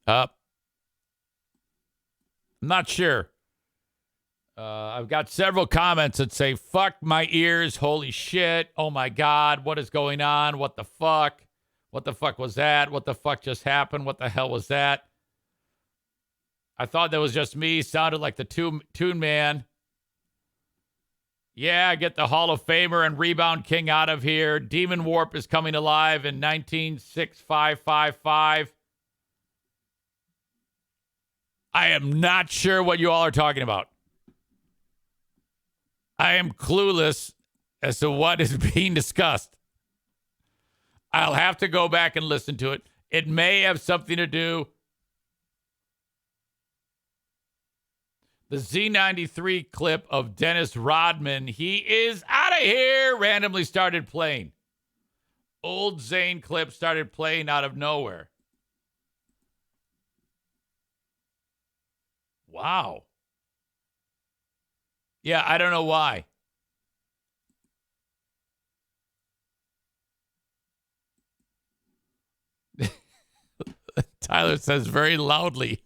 I'm not sure. I've got several comments that say, fuck my ears, holy shit, oh my God, what is going on, what the fuck? What the fuck was that? What the fuck just happened? What the hell was that? I thought that was just me, sounded like the Tune Man. Yeah, get the Hall of Famer and Rebound King out of here. Demon Warp is coming alive in 196555. I am not sure what you all are talking about. I am clueless as to what is being discussed. I'll have to go back and listen to it. It may have something to do. The Z93 clip of Dennis Rodman, he is out of here, randomly started playing. Old Zane clip started playing out of nowhere. Wow. Yeah, I don't know why. Tyler says very loudly.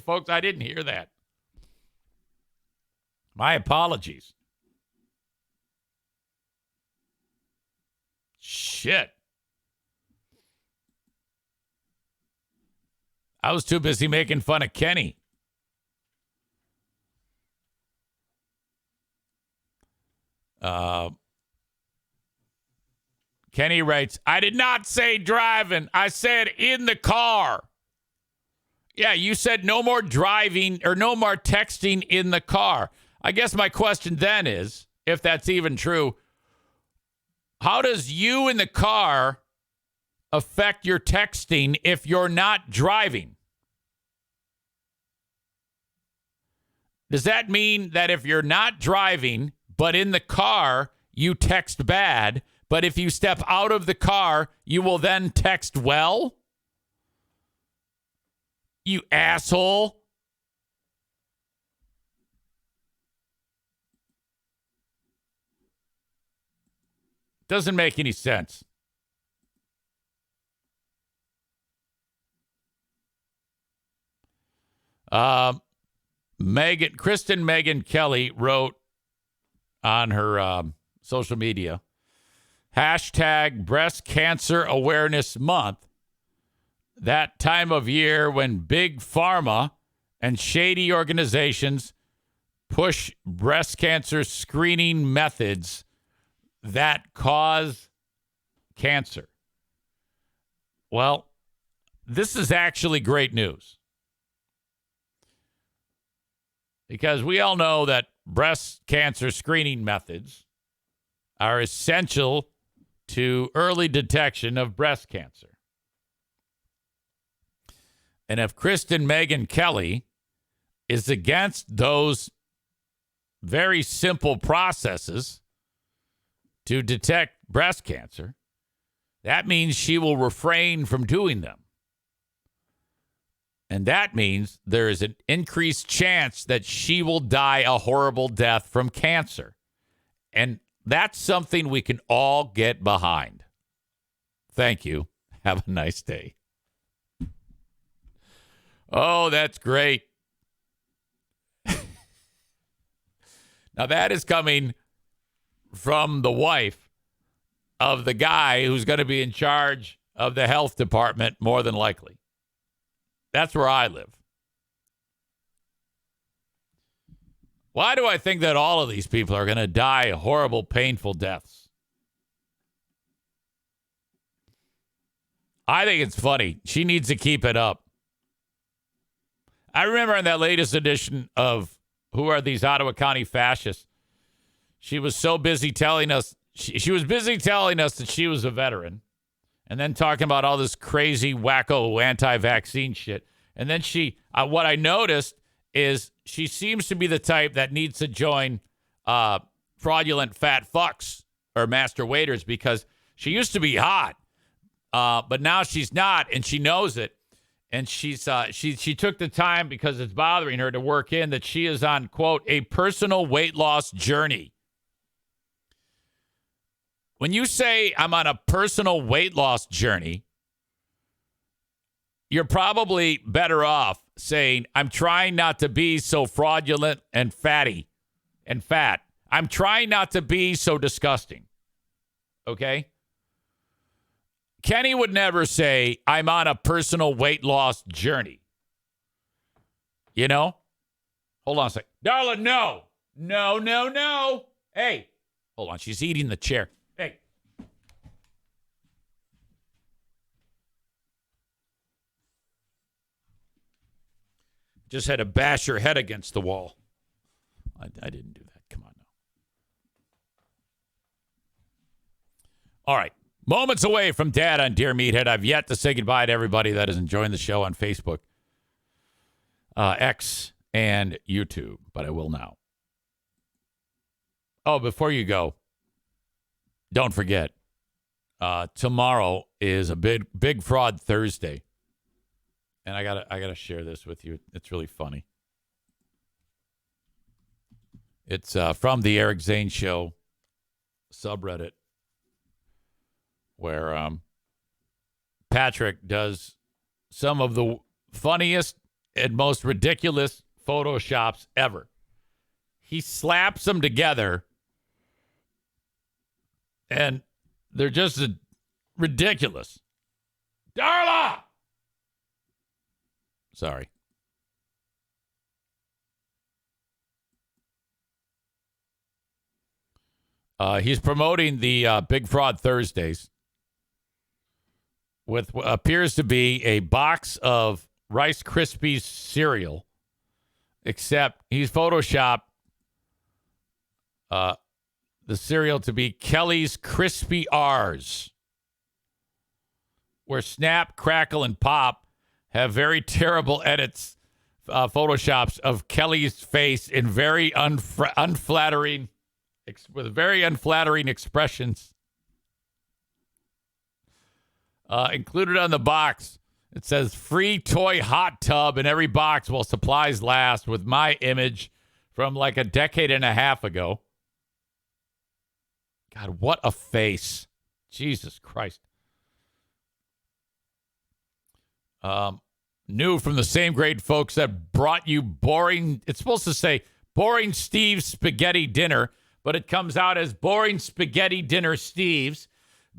Folks, I didn't hear that. My apologies. Shit. I was too busy making fun of Kenney. Kenney writes, I did not say driving. I said in the car. Yeah, you said no more driving or no more texting in the car. I guess my question then is, if that's even true, how does you in the car affect your texting if you're not driving? Does that mean that if you're not driving, but in the car, you text bad, but if you step out of the car, you will then text well? You asshole. Doesn't make any sense. Kristen Megan Kelly wrote on her social media, hashtag Breast Cancer Awareness Month. That time of year when Big Pharma and shady organizations push breast cancer screening methods that cause cancer. Well, this is actually great news. Because we all know that breast cancer screening methods are essential to early detection of breast cancer. And if Kristen Megyn Kelly is against those very simple processes to detect breast cancer, that means she will refrain from doing them. And that means there is an increased chance that she will die a horrible death from cancer. And that's something we can all get behind. Thank you. Have a nice day. Oh, that's great. Now, that is coming from the wife of the guy who's going to be in charge of the health department, more than likely. That's where I live. Why do I think that all of these people are going to die horrible, painful deaths? I think it's funny. She needs to keep it up. I remember in that latest edition of Who Are These Ottawa County Fascists? She was so busy telling us, she was busy telling us that she was a veteran. And then talking about all this crazy, wacko, anti-vaccine shit. And then what I noticed is she seems to be the type that needs to join fraudulent fat fucks or master waiters, because she used to be hot, but now she's not, and she knows it. And she took the time, because it's bothering her, to work in that she is on, quote, a personal weight loss journey. When you say I'm on a personal weight loss journey, you're probably better off saying I'm trying not to be so fraudulent and fatty and fat. I'm trying not to be so disgusting. Okay? Kenney would never say I'm on a personal weight loss journey. You know? Hold on a sec. Darla, no. No. Hey, hold on. She's eating the chair. Hey. Just had to bash her head against the wall. I didn't do that. Come on now. All right. Moments away from Dad on Dear Meathead. I've yet to say goodbye to everybody that is enjoying the show on Facebook, X, and YouTube, but I will now. Oh, before you go, don't forget, tomorrow is a big fraud Thursday. And I gotta share this with you. It's really funny. It's from the Eric Zane Show subreddit, where Patrick does some of the funniest and most ridiculous Photoshops ever. He slaps them together, and they're just ridiculous. Darla! Sorry. He's promoting the Big Fraud Thursdays with what appears to be a box of Rice Krispies cereal, except he's photoshopped the cereal to be Kelly's Crispy R's, where Snap, Crackle, and Pop have very terrible edits, photoshops of Kelly's face in very unflattering, with very unflattering expressions. Included on the box, it says free toy hot tub in every box while supplies last, with my image from like a decade and a half ago. God, what a face. Jesus Christ. New from the same great folks that brought you boring. It's supposed to say Boring Steve's Spaghetti Dinner, but it comes out as Boring Spaghetti Dinner Steve's.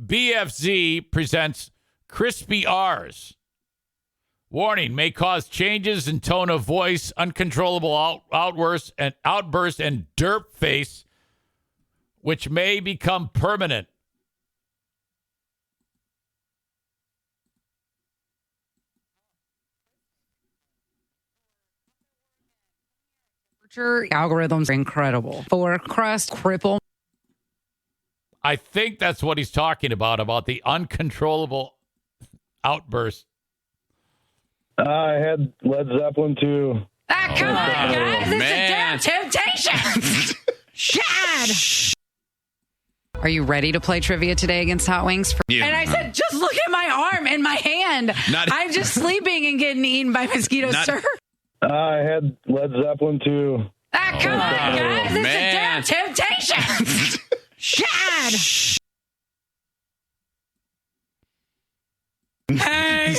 BFZ presents Crispy R's, Warning, may cause changes in tone of voice, uncontrollable outbursts and derp face, which may become permanent. Algorithms are incredible. For crust, cripple. I think that's what he's talking about the uncontrollable outburst. I had Led Zeppelin too. Ah, come on, guys. This is damn temptation. Shad. Are you ready to play trivia today against Hot Wings? Yeah. And I said, just look at my arm and my hand. I'm just sleeping and getting eaten by mosquitoes, sir. I had Led Zeppelin too. Ah, come on, guys. This is damn temptation. Shad. Hey.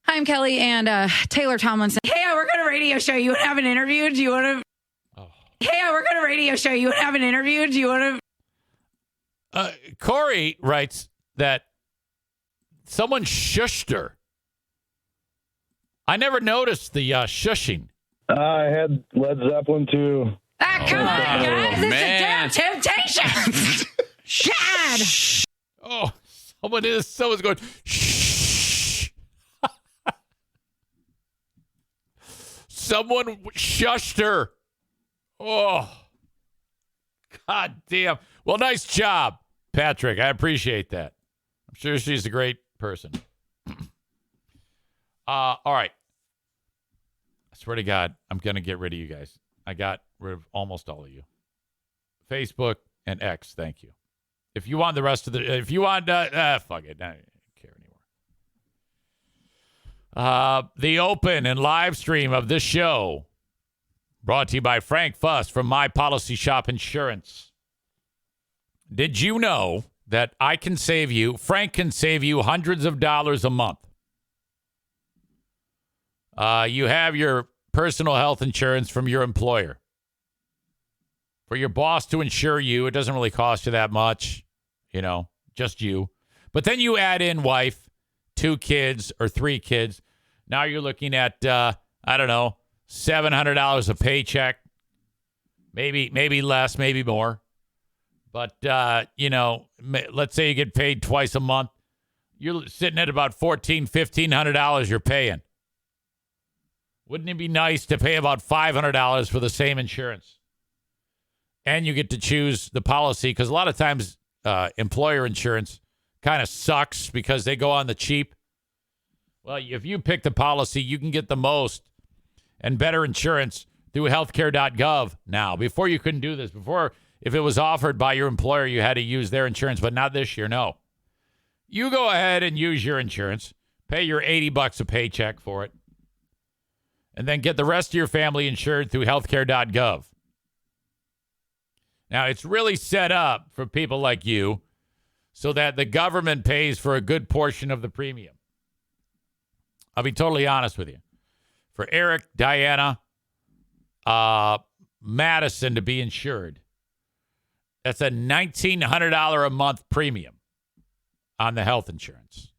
I'm Kelly and Taylor Tomlinson. Hey, I work on a radio show. You want to have an interview? Do you want to? Oh. Hey, I work on a radio show. You want to have an interview? Do you want to? Corey writes that someone shushed her. I never noticed the shushing. I had Led Zeppelin too. Ah, come on, guys. This is damn temptation. Shad. Oh, someone's going, shh. Someone shushed her. Oh, God damn. Well, nice job, Patrick. I appreciate that. I'm sure she's a great person. All right. I swear to God, I'm going to get rid of you guys. I got rid of almost all of you. Facebook and X, thank you. If you want the rest of the, if you want, fuck it. I don't care anymore. The open and live stream of this show brought to you by Frank Fuss from My Policy Shop Insurance. Did you know that Frank can save you hundreds of dollars a month? You have your personal health insurance from your employer. For your boss to insure you, it doesn't really cost you that much, just you. But then you add in wife, 2 kids or 3 kids. Now you're looking at, $700 a paycheck. Maybe less, maybe more. But, let's say you get paid twice a month. You're sitting at about $1,400, $1,500 you're paying. Wouldn't it be nice to pay about $500 for the same insurance? And you get to choose the policy because a lot of times employer insurance kind of sucks because they go on the cheap. Well, if you pick the policy, you can get the most and better insurance through healthcare.gov now. Before, you couldn't do this. Before, if it was offered by your employer, you had to use their insurance, but not this year, no. You go ahead and use your insurance, pay your $80 a paycheck for it, and then get the rest of your family insured through healthcare.gov. Now, it's really set up for people like you so that the government pays for a good portion of the premium. I'll be totally honest with you. For Eric, Diana, Madison to be insured, that's a $1,900 a month premium on the health insurance.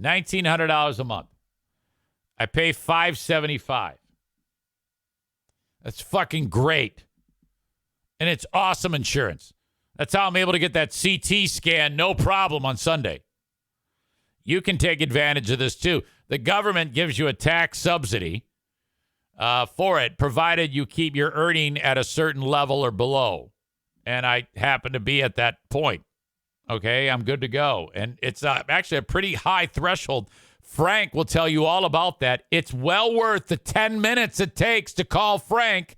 $1,900 a month. I pay $575. That's fucking great. And it's awesome insurance. That's how I'm able to get that CT scan no problem on Sunday. You can take advantage of this too. The government gives you a tax subsidy for it, provided you keep your earning at a certain level or below. And I happen to be at that point. Okay, I'm good to go. And it's actually a pretty high threshold. Frank will tell you all about that. It's well worth the 10 minutes it takes to call Frank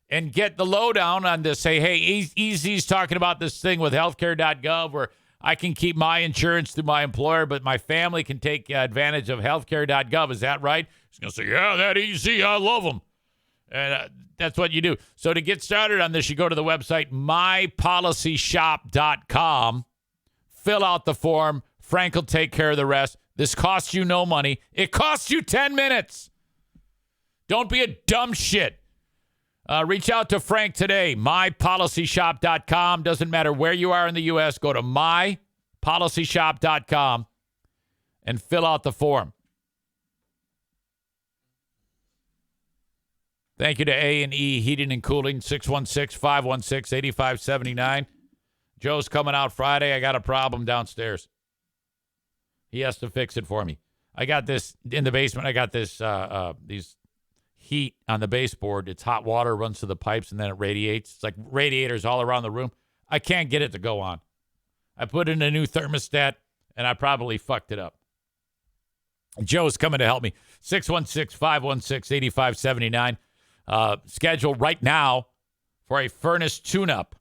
and get the lowdown on this. Say, hey, EZ's talking about this thing with healthcare.gov where I can keep my insurance through my employer, but my family can take advantage of healthcare.gov. Is that right? He's going to say, yeah, that EZ, I love them. And that's what you do. So to get started on this, you go to the website, mypolicyshop.com. Fill out the form. Frank will take care of the rest. This costs you no money. It costs you 10 minutes. Don't be a dumb shit. Reach out to Frank today. mypolicyshop.com. Doesn't matter where you are in the U.S. Go to mypolicyshop.com and fill out the form. Thank you to A&E Heating and Cooling, 616-516-8579. Joe's coming out Friday. I got a problem downstairs. He has to fix it for me. I got this in the basement. I got this these heat on the baseboard. It's hot water, runs through the pipes, and then it radiates. It's like radiators all around the room. I can't get it to go on. I put in a new thermostat, and I probably fucked it up. Joe's coming to help me. 616-516-8579. Scheduled right now for a furnace tune-up.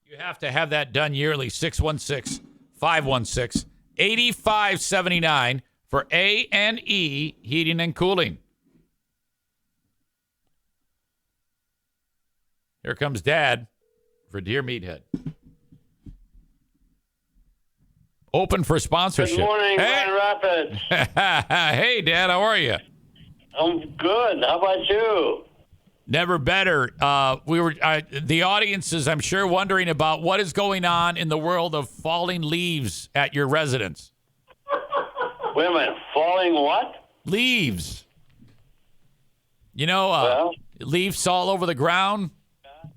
You have to have that done yearly. 616-516-8579 for A&E Heating and Cooling. Here comes Dad for Dear Meathead. Open for sponsorship. Good morning, hey. Grand Rapids. Hey, Dad, how are you? I'm good. How about you? Never better. The audience is, I'm sure, wondering about what is going on in the world of falling leaves at your residence. Wait a minute. Falling what? Leaves. You know, leaves all over the ground.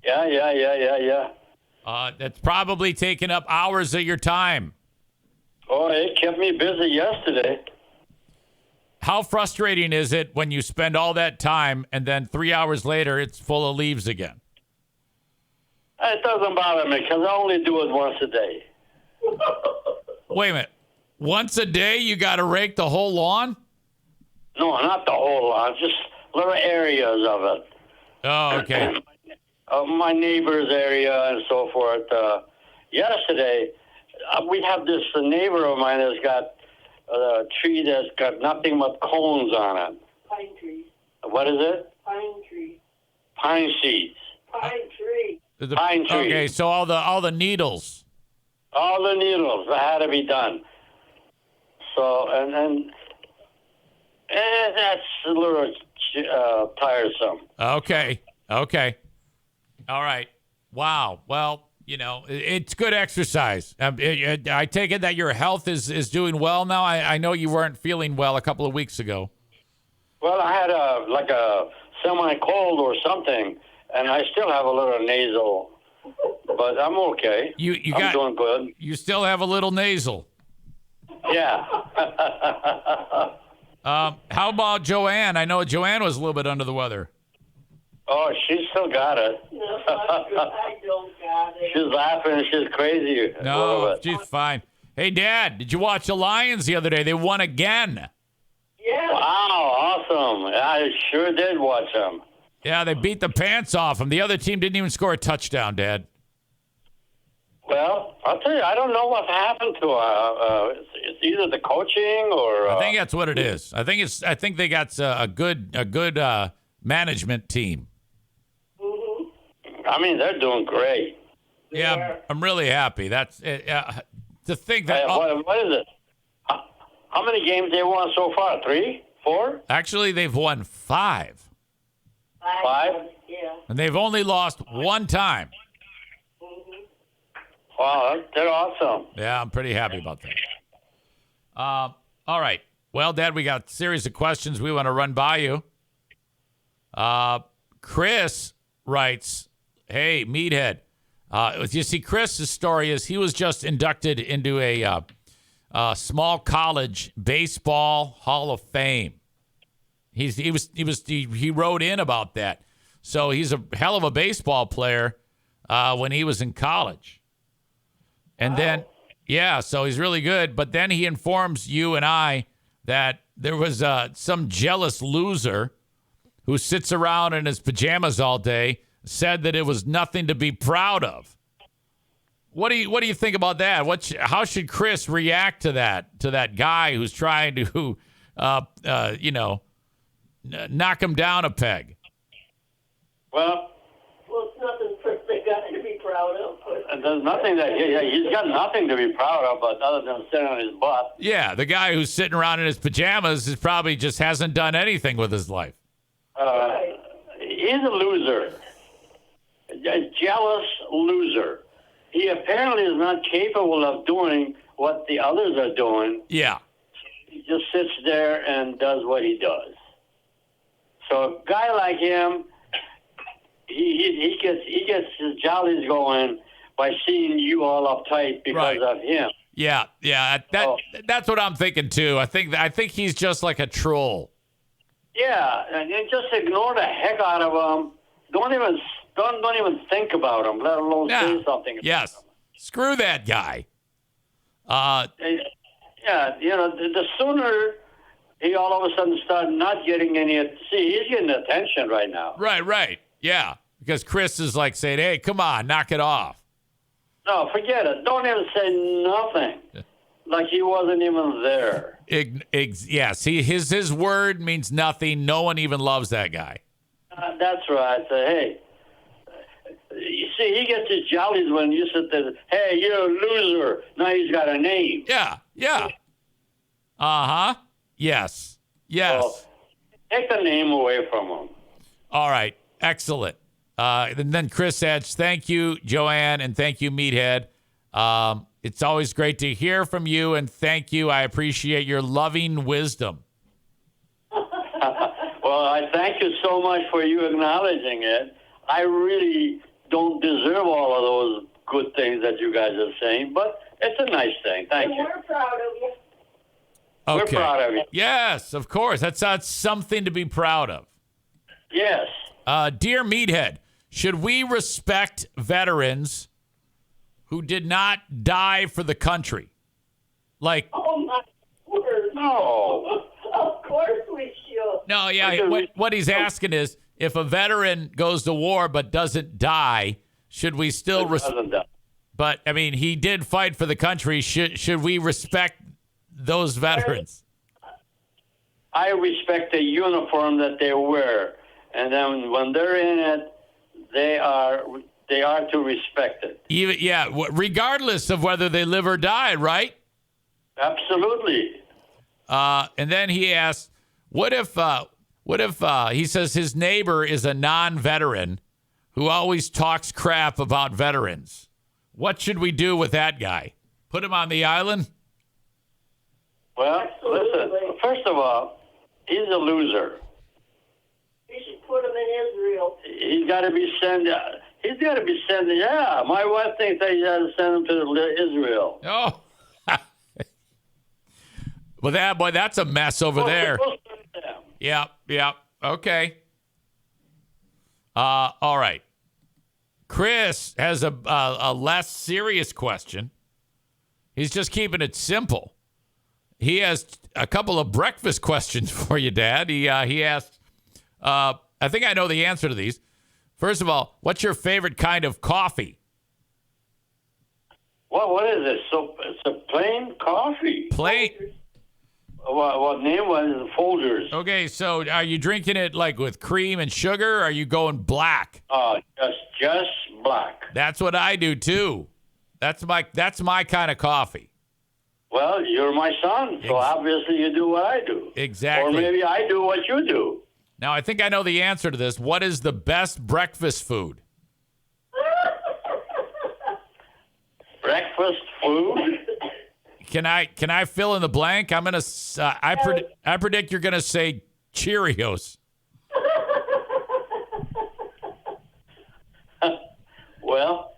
Yeah. That's probably taken up hours of your time. Oh, it kept me busy yesterday. How frustrating is it when you spend all that time and then 3 hours later it's full of leaves again? It doesn't bother me because I only do it once a day. Wait a minute. Once a day you got to rake the whole lawn? No, not the whole lot. Just little areas of it. Oh, okay. My neighbor's area and so forth. Yesterday, we have this neighbor of mine that's got a tree that's got nothing but cones on it. Pine tree. What is it? Pine tree. Pine seeds. Pine tree. Pine tree. Okay, so all the needles. All the needles that had to be done. So, and that's a little tiresome. Okay. All right. Wow. Well, you know, it's good exercise. I take it that your health is doing well now. I know you weren't feeling well a couple of weeks ago. Well, I had a semi-cold or something, and I still have a little nasal, but I'm okay. I'm doing good. You still have a little nasal. Yeah. How about Joanne? I know Joanne was a little bit under the weather. Oh, she still got it. No, I don't got it. She's laughing. She's crazy. No, she's fine. Hey, Dad, did you watch the Lions the other day? They won again. Yeah. Wow, awesome. I sure did watch them. Yeah, they beat the pants off them. The other team didn't even score a touchdown, Dad. Well, I'll tell you, I don't know what happened to it's either the coaching or. I think that's what it is. I think they got a good management team. I mean, they're doing great. Yeah, I'm really happy. That's to think that. What is it? How many games they won so far? 3, 4? Actually, they've won 5. 5? Yeah. And they've only lost one time. Wow, they're awesome. Yeah, I'm pretty happy about that. All right. Well, Dad, we got a series of questions we want to run by you. Chris writes, hey, Meathead. You see, Chris's story is he was just inducted into a small college baseball Hall of Fame. He wrote in about that. So he's a hell of a baseball player when he was in college. And then, so he's really good. But then he informs you and I that there was some jealous loser who sits around in his pajamas all day, said that it was nothing to be proud of. What do you think about that? How should Chris react to that guy who's trying to, knock him down a peg? Well, it's nothing for the guy to be proud of. There's nothing that he's got nothing to be proud of, but other than sitting on his butt. Yeah, the guy who's sitting around in his pajamas is probably just hasn't done anything with his life. He's a loser, a jealous loser. He apparently is not capable of doing what the others are doing. Yeah. He just sits there and does what he does. So a guy like him, he gets his jollies going by seeing you all uptight because of him. Yeah. That's what I'm thinking too. I think he's just like a troll. Yeah, and just ignore the heck out of him. Don't even think about him, let alone say something. Yes. Screw that guy. Yeah, the sooner he all of a sudden starts not getting any. See, he's getting attention right now. Right. Yeah, because Chris is like saying, "Hey, come on, knock it off." No, forget it. Don't even say nothing. Like he wasn't even there. Yes, his word means nothing. No one even loves that guy. That's right. So, hey, you see, he gets his jollies when you sit there. Hey, you're a loser. Now he's got a name. Yeah. Uh-huh. Yes. So, take the name away from him. All right. Excellent. And then Chris adds, thank you, Joanne, and thank you, Meathead. It's always great to hear from you, and thank you. I appreciate your loving wisdom. Well, I thank you so much for you acknowledging it. I really don't deserve all of those good things that you guys are saying, but it's a nice thing. Thank you. We're proud of you. Okay. We're proud of you. Yes, of course. That's something to be proud of. Yes. Dear Meathead, should we respect veterans who did not die for the country? Like, Oh, my word. No. Of course we should. no, yeah. What he's asking is, if a veteran goes to war but doesn't die, should we still respect? But I mean, he did fight for the country. Should we respect those veterans? I respect the uniform that they wear, and then when they're in it, they are to respect it. Even regardless of whether they live or die, right? Absolutely. And then he asks, what if he says his neighbor is a non-veteran who always talks crap about veterans? What should we do with that guy? Put him on the island? Well, Absolutely. listen, first of all, he's a loser. You should put him in Israel. He's got to be sent. He's got to be sent. Yeah, my wife thinks that he has to send him to Israel. Oh. Well, that's a mess over there. Yep. Okay. All right. Chris has a less serious question. He's just keeping it simple. He has a couple of breakfast questions for you, Dad. He asked, I think I know the answer to these. First of all, what's your favorite kind of coffee? Well, what is it? So it's a plain coffee. Plain. What name was it? Folgers. Okay, so are you drinking it like with cream and sugar, or are you going black? Just black. That's what I do too. That's my kind of coffee. Well, you're my son, so obviously you do what I do. Exactly. Or maybe I do what you do. Now, I think I know the answer to this. What is the best breakfast food? Breakfast food? Can I fill in the blank? I'm gonna. I predict you're gonna say Cheerios. Well,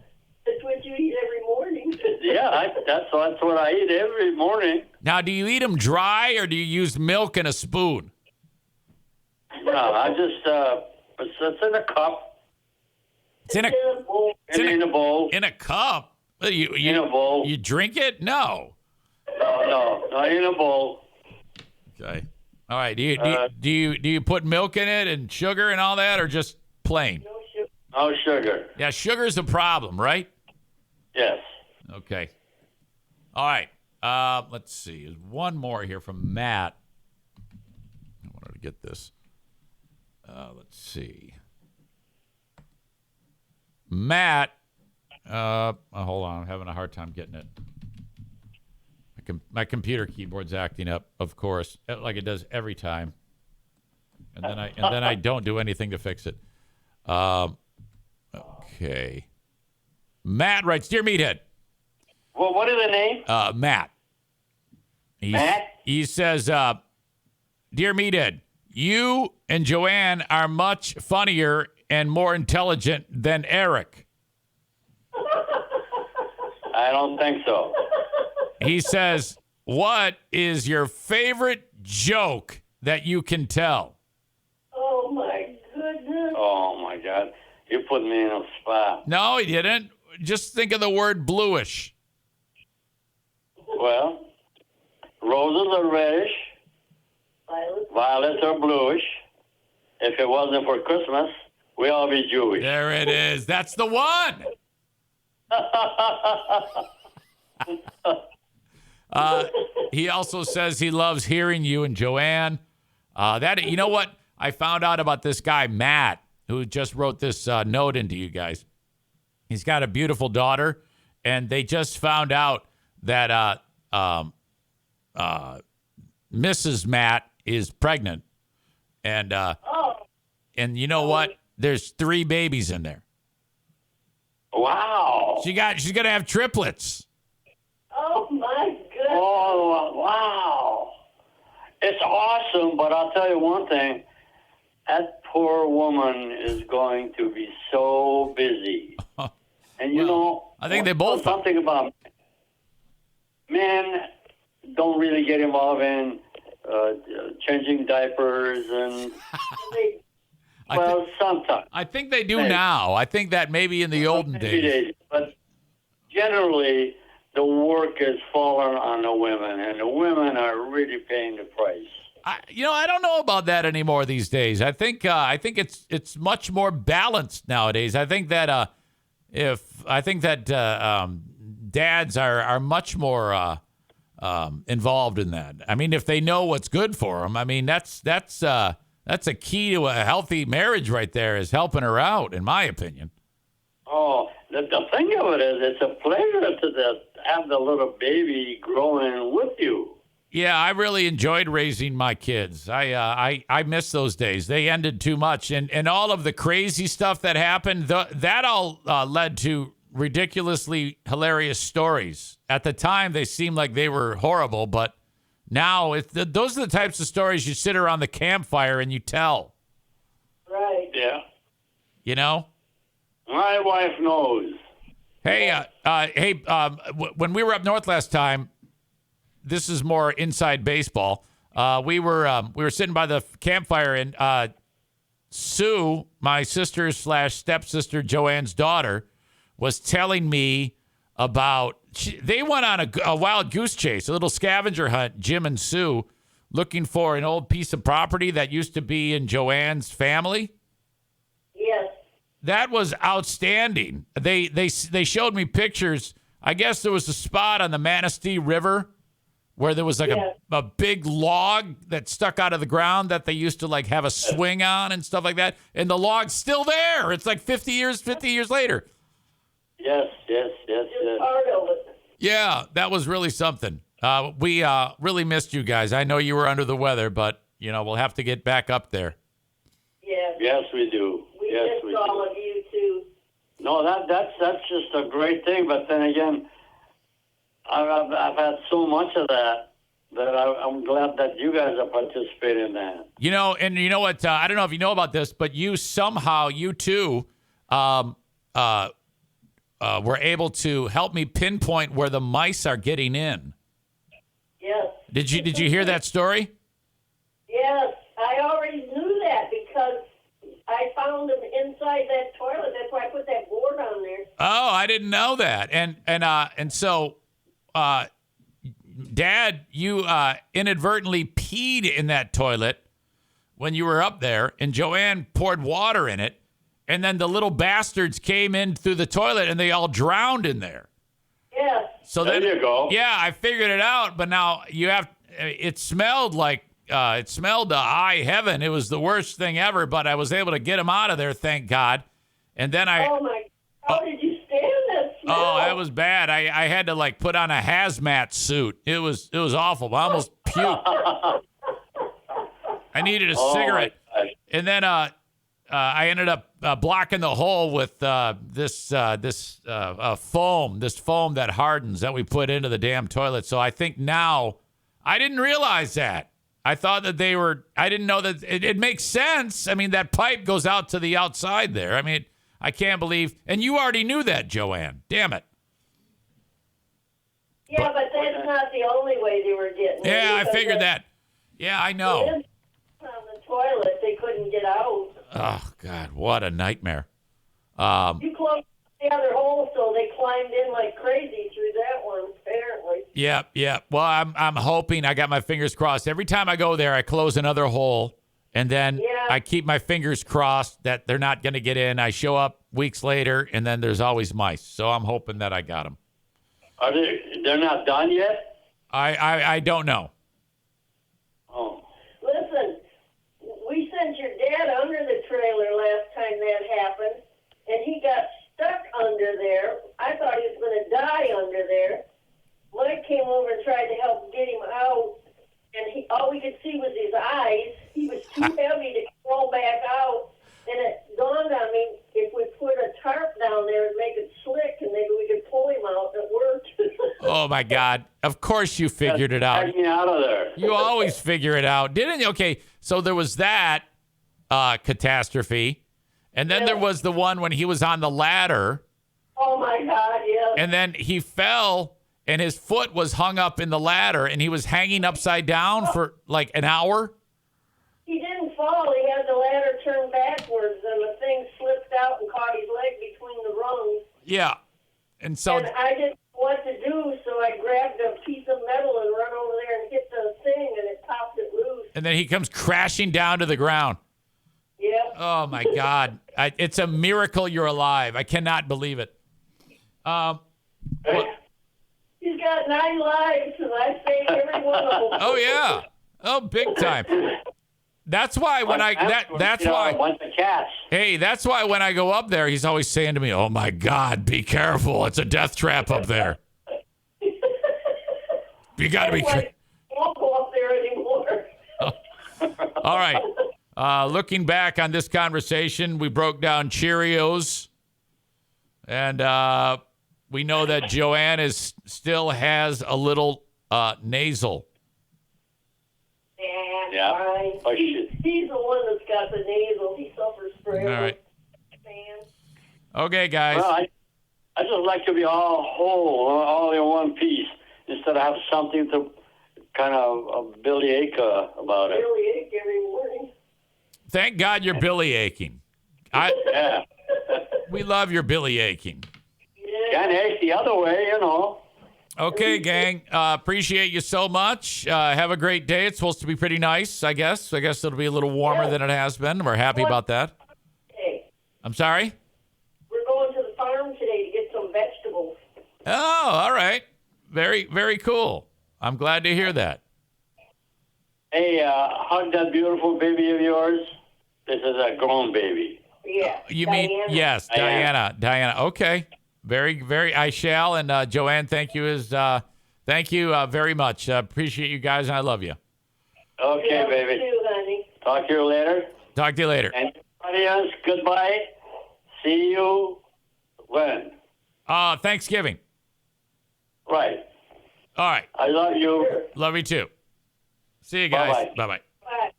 That's what you eat every morning. yeah, that's what I eat every morning. Now, do you eat them dry or do you use milk and a spoon? No, I just it's in a cup. It's in a bowl. In a bowl. in a cup. You In a bowl. You drink it? No. No, in a bowl. Okay. All right. Do you put milk in it and sugar and all that, or just plain? No sugar. Yeah, sugar's a problem, right? Yes. Okay. All right. Let's see. There's one more here from Matt. I wanted to get this. Let's see. Matt. Hold on. I'm having a hard time getting it. My computer keyboard's acting up, of course, like it does every time. And then I don't do anything to fix it. Okay. Matt writes, Dear Meathead, Well, what is the name? Matt. Matt? He says, Dear Meathead, you and Joanne are much funnier and more intelligent than Eric. I don't think so. He says, what is your favorite joke that you can tell? Oh, my goodness. Oh, my God. You put me in a spot. No, he didn't. Just think of the word bluish. Well, roses are reddish. Violets are bluish. If it wasn't for Christmas, we all be Jewish. There it is. That's the one. He also says he loves hearing you and Joanne. You know what? I found out about this guy, Matt, who just wrote this note into you guys. He's got a beautiful daughter, and they just found out that Mrs. Matt is pregnant. And you know what? There's 3 babies in there. Wow. She's going to have triplets. Oh, my goodness. Oh, wow. It's awesome, but I'll tell you one thing. That poor woman is going to be so busy. And, you know, I think they both something about men don't really get involved in changing diapers and, sometimes. I think they do now. I think that maybe in the olden days. But generally, the work has fallen on the women, and the women are really paying the price. I don't know about that anymore these days. I think it's much more balanced nowadays. I think that dads are much more involved in that. I mean, if they know what's good for them, I mean that's a key to a healthy marriage right there, is helping her out, in my opinion. Oh, the thing of it is, it's a pleasure to have the little baby growing with you. Yeah, I really enjoyed raising my kids. I miss those days. They ended too much, and all of the crazy stuff that happened, that all led to ridiculously hilarious stories. At the time, they seemed like they were horrible, but now those are the types of stories you sit around the campfire and you tell. Right. Yeah. You know? My wife knows. Hey, when we were up north last time, this is more inside baseball. We were sitting by the campfire, and Sue, my sister / stepsister Joanne's daughter, was telling me about they went on a wild goose chase, a little scavenger hunt, Jim and Sue, looking for an old piece of property that used to be in Joanne's family. Yes. That was outstanding. They showed me pictures. I guess there was a spot on the Manistee River where there was like a big log that stuck out of the ground that they used to like have a swing on and stuff like that. And the log's still there. It's like 50 years later. Yes. Part of it. Yeah, that was really something. We really missed you guys. I know you were under the weather, but we'll have to get back up there. Yes. Yes, we do. We yes, miss we all do. of you, too. No, that's just a great thing. But then again, I've had so much of that I'm glad that you guys are participating in that. And you know what? I don't know if you know about this, but you too, were able to help me pinpoint where the mice are getting in. Yes. Did you hear that story? Yes, I already knew that because I found them inside that toilet. That's why I put that board on there. Oh, I didn't know that. And so, Dad, you inadvertently peed in that toilet when you were up there, and Joanne poured water in it, and then the little bastards came in through the toilet, and they all drowned in there. Yes. So there you go. Yeah, I figured it out, but now it smelled like, it smelled to high heaven. It was the worst thing ever, but I was able to get them out of there, thank God. And then how did you stand that smell? Oh, that was bad. I had to like put on a hazmat suit. It was awful. I almost puked. I needed a cigarette. And then I ended up blocking the hole with this foam that hardens that we put into the damn toilet. So I think now, I didn't realize that. I thought that I didn't know that it makes sense. I mean, that pipe goes out to the outside there. I mean, I can't believe, and you already knew that, Joanne. Damn it. Yeah, but that's not the only way they were getting it. Yeah, I figured that. Yeah, I know. On the toilet, they couldn't get out. Oh, God, what a nightmare. You closed the other hole, so they climbed in like crazy through that one, apparently. Yeah. Well, I'm hoping, I got my fingers crossed. Every time I go there, I close another hole, and then I keep my fingers crossed that they're not going to get in. I show up weeks later, and then there's always mice. So I'm hoping that I got them. They're not done yet? I don't know. Oh. Listen, we sent your dad under the trailer last time that happened, and he got stuck under there. I thought he was going to die under there. Mike came over and tried to help get him out, and all we could see was his eyes. He was too heavy to crawl back out, and it dawned on me, if we put a tarp down there and make it slick, and maybe we could pull him out, and it worked. Oh, my God. Of course you figured it out. Get me out of there. You always figure it out, didn't you? Okay, so there was that catastrophe, and then there was the one when he was on the ladder. Oh, my God, yes. And then he fell, and his foot was hung up in the ladder, and he was hanging upside down for like an hour. He didn't fall. He had the ladder turned backwards, and the thing slipped out and caught his leg between the rungs. Yeah. And so And I didn't know what to do, so I grabbed a piece of metal and run over there and hit the thing, and it popped it loose. and then he comes crashing down to the ground. Yeah. Oh, my God. It's a miracle you're alive. I cannot believe it. He's got 9 lives, and I saved every one of them. Oh, yeah. Oh, big time. That's why when that's why. A bunch of cats. Hey, that's why when I go up there, he's always saying to me, "Oh my God, be careful! It's a death trap up there. You got to be." I won't go up there anymore. All right. Looking back on this conversation, we broke down Cheerios, and we know that Joanne still has a little nasal. Yeah. Fine. Oh, he's the one that's got the nasal. He suffers from. All right. Okay, guys. Well, I just like to be all whole, all in one piece, instead of have something to kind of bellyache about it. Bellyache every morning. Thank God you're belly aching. Yeah. We love your belly aching. Can't ache the other way, you know. Okay, gang. Appreciate you so much. Have a great day. It's supposed to be pretty nice, I guess. I guess it'll be a little warmer than it has been. We're happy about that. Hey, I'm sorry? we're going to the farm today to get some vegetables. Oh, all right. Very, very cool. I'm glad to hear that. Hey, hug that beautiful baby of yours. This is a grown baby. Yeah. You mean, Diana. yes, Diana. Diana. Okay. Very, very, I shall. And Joanne, thank you very much. Appreciate you guys, and I love you. Okay, Yeah, baby. too, honey. Talk to you later. Talk to you later. And everybody else, goodbye. See you when? Thanksgiving. Right. All right. I love you. Love you too. See you guys. Bye-bye. Bye-bye. Bye.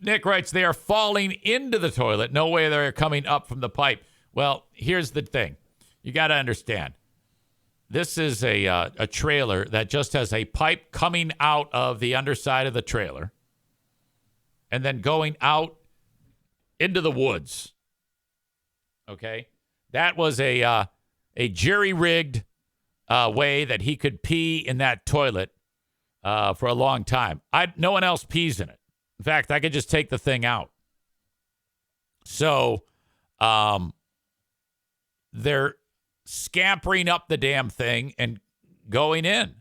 Nick writes, they are falling into the toilet. No way they're coming up from the pipe. Well, here's the thing. You got to understand. This is a trailer that just has a pipe coming out of the underside of the trailer and then going out into the woods. Okay? That was a jerry-rigged way that he could pee in that toilet for a long time. No one else pees in it. In fact, I could just take the thing out. So, they're scampering up the damn thing and going in.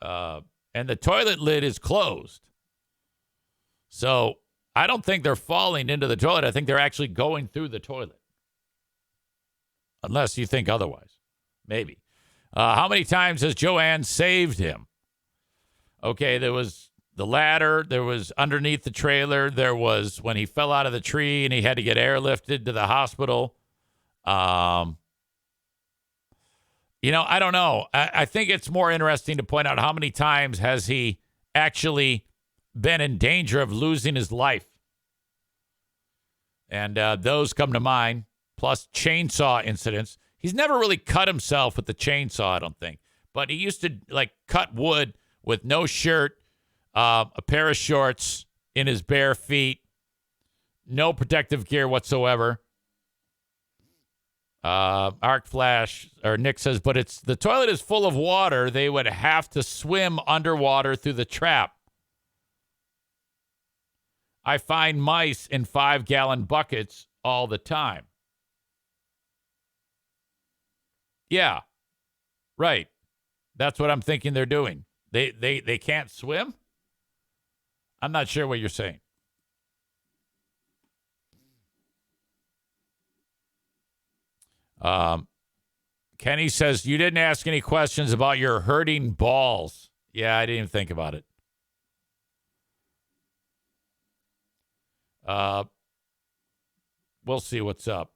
And the toilet lid is closed. So I don't think they're falling into the toilet. I think they're actually going through the toilet. Unless you think otherwise. Maybe. How many times has Joanne saved him? Okay, there was the ladder. There was underneath the trailer. There was when he fell out of the tree and he had to get airlifted to the hospital. I don't know. I think it's more interesting to point out how many times has he actually been in danger of losing his life. And those come to mind, plus chainsaw incidents. He's never really cut himself with the chainsaw, I don't think. But he used to, cut wood with no shirt, a pair of shorts in his bare feet, no protective gear whatsoever. Arc Flash, or Nick says, but the toilet is full of water. They would have to swim underwater through the trap. I find mice in 5-gallon buckets all the time. Yeah, right. That's what I'm thinking they're doing. They can't swim? I'm not sure what you're saying. Kenney says, you didn't ask any questions about your hurting balls. Yeah, I didn't even think about it. We'll see what's up.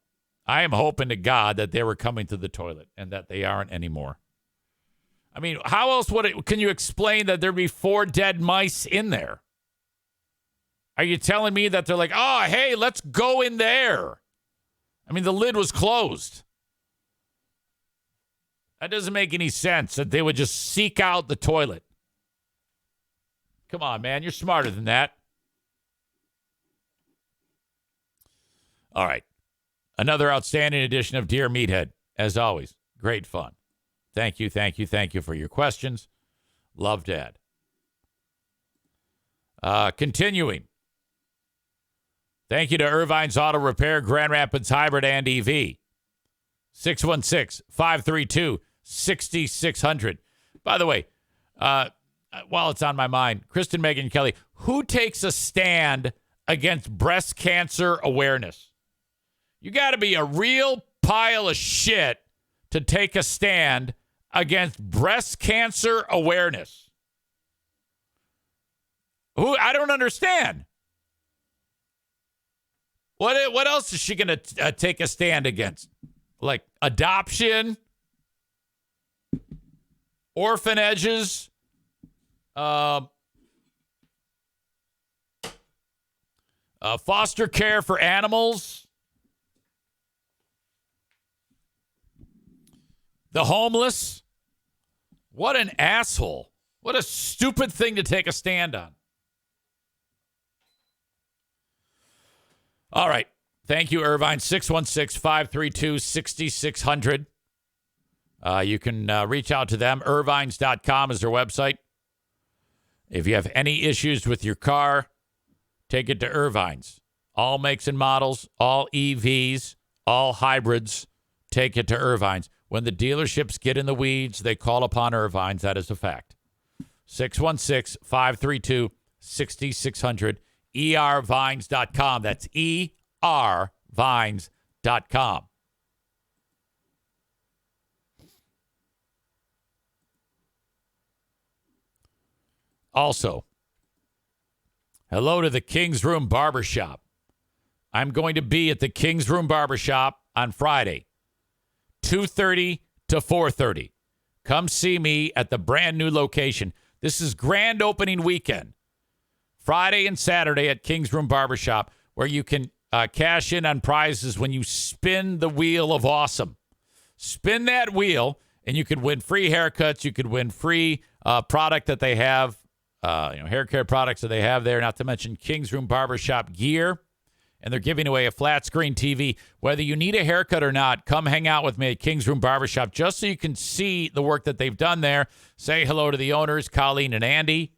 I am hoping to God that they were coming to the toilet and that they aren't anymore. I mean, how else can you explain that there'd be 4 dead mice in there? Are you telling me that they're like, oh, hey, let's go in there? I mean, the lid was closed. That doesn't make any sense that they would just seek out the toilet. Come on, man. You're smarter than that. All right. Another outstanding edition of Dear Meathead. As always, great fun. Thank you for your questions. Love, Dad. Continuing. Thank you to Irvine's Auto Repair, Grand Rapids Hybrid and EV. 616-532-6600. By the way, while it's on my mind, Kristen, Megan, Kelly, who takes a stand against breast cancer awareness? You got to be a real pile of shit to take a stand against breast cancer awareness. I don't understand. What else is she going to take a stand against? Like adoption, orphanages, foster care for animals, the homeless. What an asshole. What a stupid thing to take a stand on. All right. Thank you, Irvine. 616-532-6600. You can reach out to them. Irvines.com is their website. If you have any issues with your car, take it to Irvines. All makes and models, all EVs, all hybrids, take it to Irvines. When the dealerships get in the weeds, they call upon Irvines. That is a fact. 616-532-6600. ervines.com. That's ervines.com. Also, hello to the King's Room Barbershop. I'm going to be at the King's Room Barbershop on Friday, 2:30 to 4:30. Come see me at the brand new location. This is grand opening weekend. Friday and Saturday at King's Room Barbershop, where you can cash in on prizes when you spin the wheel of awesome. Spin that wheel, and you could win free haircuts. You could win free product that they have, hair care products that they have there, not to mention King's Room Barbershop gear. And they're giving away a flat screen TV. Whether you need a haircut or not, come hang out with me at King's Room Barbershop just so you can see the work that they've done there. Say hello to the owners, Colleen and Andy.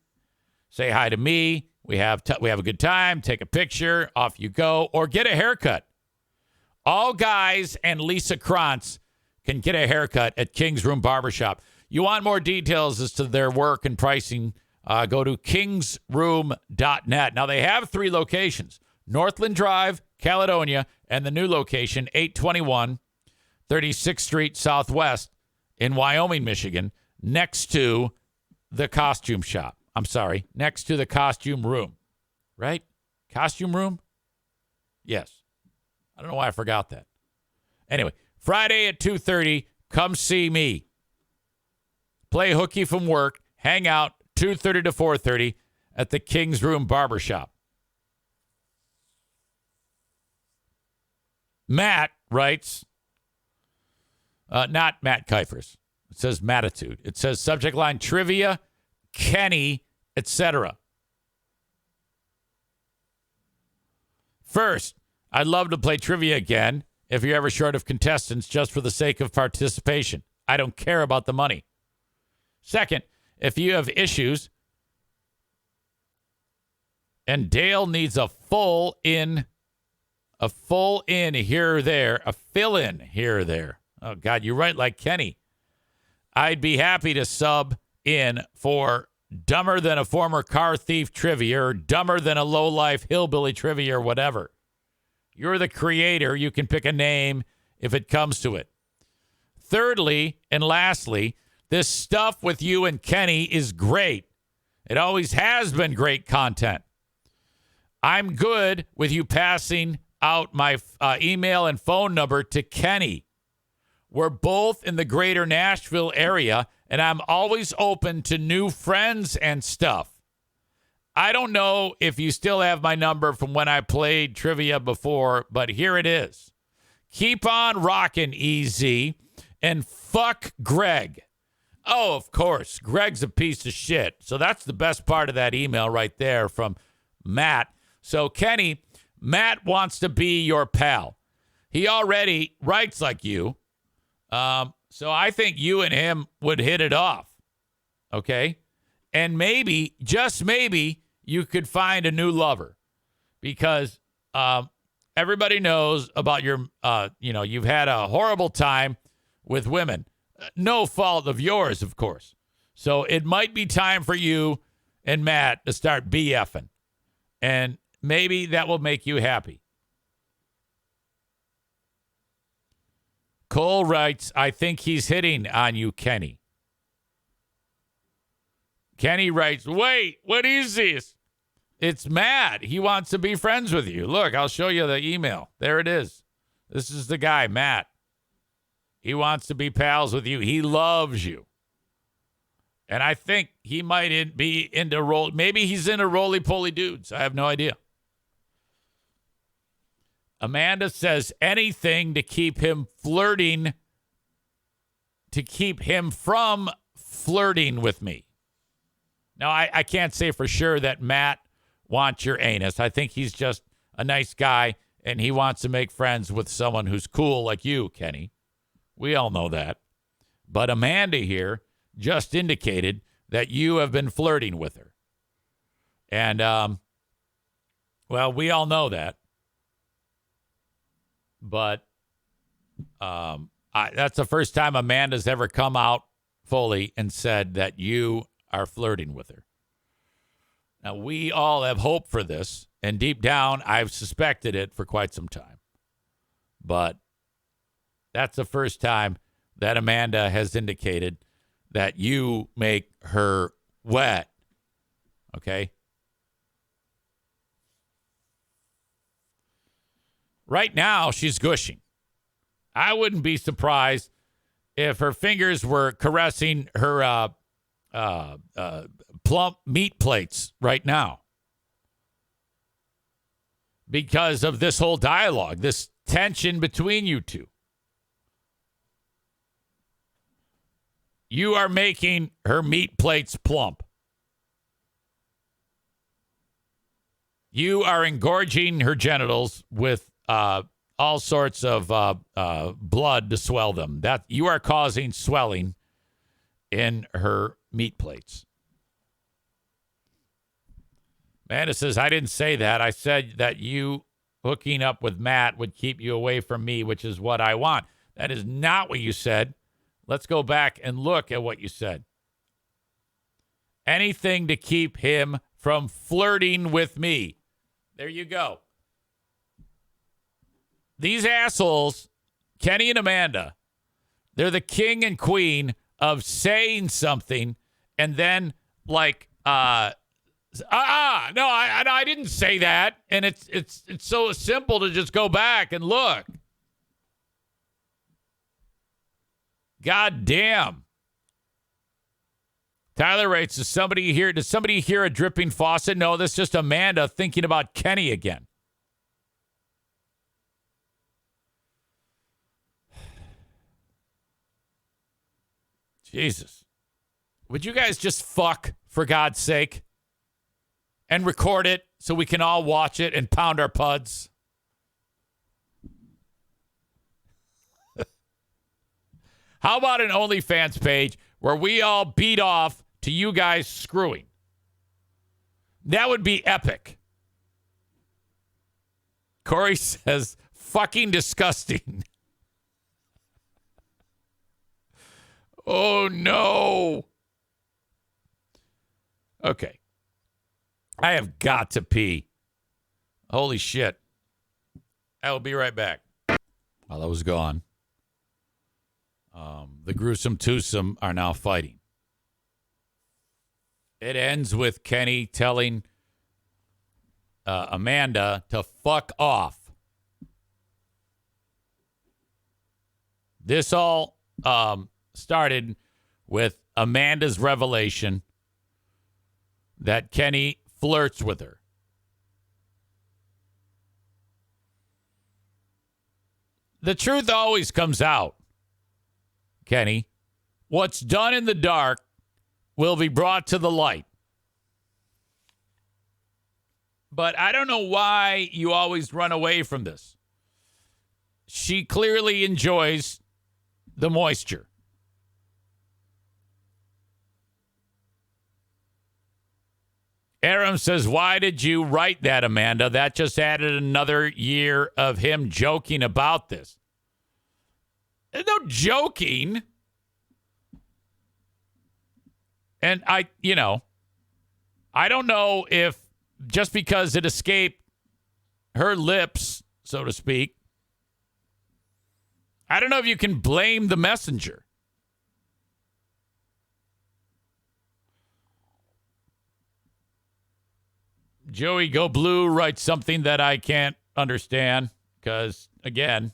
Say hi to me. We have a good time. Take a picture. Off you go. Or get a haircut. All guys and Lisa Krantz can get a haircut at King's Room Barbershop. You want more details as to their work and pricing, go to kingsroom.net. Now, they have 3 locations. Northland Drive, Caledonia, and the new location, 821 36th Street Southwest in Wyoming, Michigan, next to the costume shop. I'm sorry, next to the costume room. Right? Costume room? Yes. I don't know why I forgot that. Anyway, Friday at 2:30, come see me. Play hooky from work, hang out, 2:30 to 4:30 at the King's Room Barbershop. Matt writes, not Matt Kuifers. It says Mattitude. It says subject line trivia, Kenney, etc. First, I'd love to play trivia again if you're ever short of contestants just for the sake of participation. I don't care about the money. Second, if you have issues and Dale needs a fill-in here or there, a fill-in here or there. Oh, God, you write like Kenney. I'd be happy to sub in for dumber than a former car thief trivia or dumber than a low-life hillbilly trivia or whatever. You're the creator. You can pick a name if it comes to it. Thirdly, and lastly, this stuff with you and Kenney is great. It always has been great content. I'm good with you passing out my email and phone number to Kenney. We're both in the greater Nashville area, and I'm always open to new friends and stuff. I don't know if you still have my number from when I played trivia before, but here it is. Keep on rocking, EZ, and fuck Greg. Oh, of course. Greg's a piece of shit. So that's the best part of that email right there from Matt. So, Kenney, Matt wants to be your pal. He already writes like you. So I think you and him would hit it off. Okay? And maybe, just maybe, you could find a new lover. Because everybody knows about your, you've had a horrible time with women. No fault of yours, of course. So it might be time for you and Matt to start BFing. And maybe that will make you happy. Cole writes, I think he's hitting on you, Kenney. Kenney writes, wait, what is this? It's Matt. He wants to be friends with you. Look, I'll show you the email. There it is. This is the guy, Matt. He wants to be pals with you. He loves you. And I think he might be into roll. Maybe he's into roly-poly dudes. I have no idea. Amanda says anything to keep him flirting, to keep him from flirting with me. Now, I can't say for sure that Matt wants your anus. I think he's just a nice guy, and he wants to make friends with someone who's cool like you, Kenney. We all know that. But Amanda here just indicated that you have been flirting with her. And, well, we all know that. But that's the first time Amanda's ever come out fully and said that you are flirting with her. Now, we all have hope for this, and deep down, I've suspected it for quite some time. But that's the first time that Amanda has indicated that you make her wet. Okay? Right now, she's gushing. I wouldn't be surprised if her fingers were caressing her plump meat plates right now because of this whole dialogue, this tension between you two. You are making her meat plates plump. You are engorging her genitals with all sorts of blood to swell them. That you are causing swelling in her meat plates. Amanda says, I didn't say that. I said that you hooking up with Matt would keep you away from me, which is what I want. That is not what you said. Let's go back and look at what you said. Anything to keep him from flirting with me. There you go. These assholes, Kenney and Amanda, they're the king and queen of saying something and then, like, No, I didn't say that. And it's so simple to just go back and look. God damn. Tyler writes, does somebody hear a dripping faucet? No, that's just Amanda thinking about Kenney again. Jesus. Would you guys just fuck, for God's sake? And record it so we can all watch it and pound our puds? How about an OnlyFans page where we all beat off to you guys screwing? That would be epic. Corey says, fucking disgusting. Oh, no. Okay. I have got to pee. Holy shit. I will be right back. While I was gone, the gruesome twosome are now fighting. It ends with Kenney telling Amanda to fuck off. This all started with Amanda's revelation that Kenney flirts with her. The truth always comes out, Kenney. What's done in the dark will be brought to the light. But I don't know why you always run away from this. She clearly enjoys the moisture. Aram says, why did you write that, Amanda? That just added another year of him joking about this. There's no joking. And I don't know if just because it escaped her lips, so to speak, I don't know if you can blame the messenger. Joey Go Blue writes something that I can't understand because, again,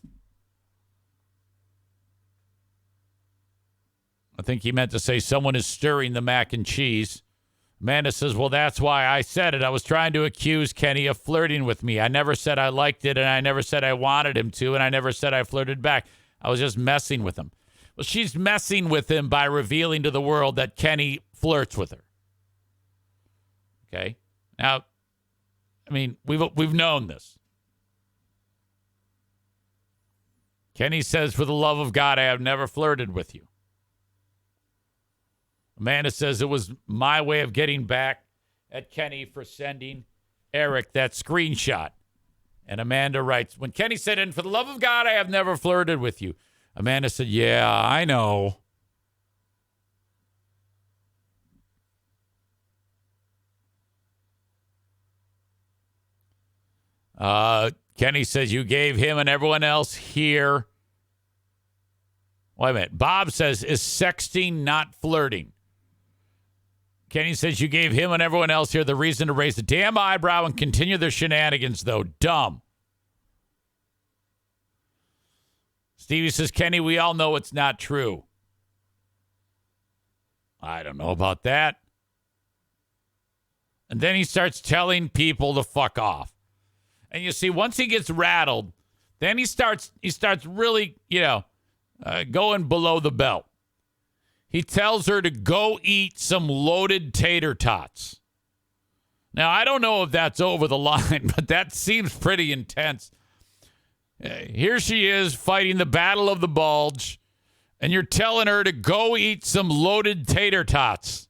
I think he meant to say someone is stirring the mac and cheese. Amanda says, well, that's why I said it. I was trying to accuse Kenney of flirting with me. I never said I liked it, and I never said I wanted him to, and I never said I flirted back. I was just messing with him. Well, she's messing with him by revealing to the world that Kenney flirts with her. Okay? Now, I mean, we've known this. Kenney says, for the love of God, I have never flirted with you. Amanda says it was my way of getting back at Kenney for sending Eric that screenshot. And Amanda writes, when Kenney said, and for the love of God, I have never flirted with you. Amanda said, yeah, I know. Kenney says you gave him and everyone else here. Wait a minute. Bob says, is sexting not flirting? Kenney says you gave him and everyone else here the reason to raise the damn eyebrow and continue their shenanigans, though. Dumb. Stevie says, Kenney, we all know it's not true. I don't know about that. And then he starts telling people to fuck off. And you see, once he gets rattled, then he starts really, going below the belt. He tells her to go eat some loaded tater tots. Now, I don't know if that's over the line, but that seems pretty intense. Here she is fighting the battle of the bulge, and you're telling her to go eat some loaded tater tots.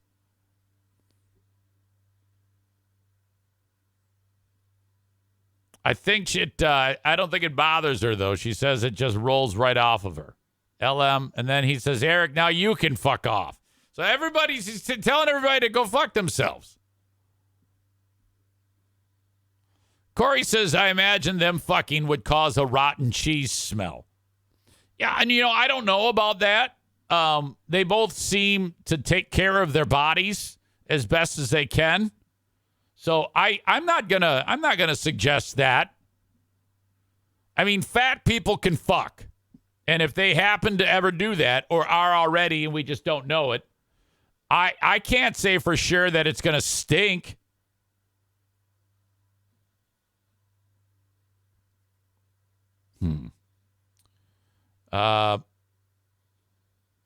I don't think it bothers her, though. She says it just rolls right off of her. LM, and then he says, Eric, now you can fuck off. So he's telling everybody to go fuck themselves. Corey says, I imagine them fucking would cause a rotten cheese smell. Yeah, and I don't know about that. They both seem to take care of their bodies as best as they can. So I'm not gonna suggest that. I mean, fat people can fuck. And if they happen to ever do that or are already and we just don't know it, I can't say for sure that it's gonna stink.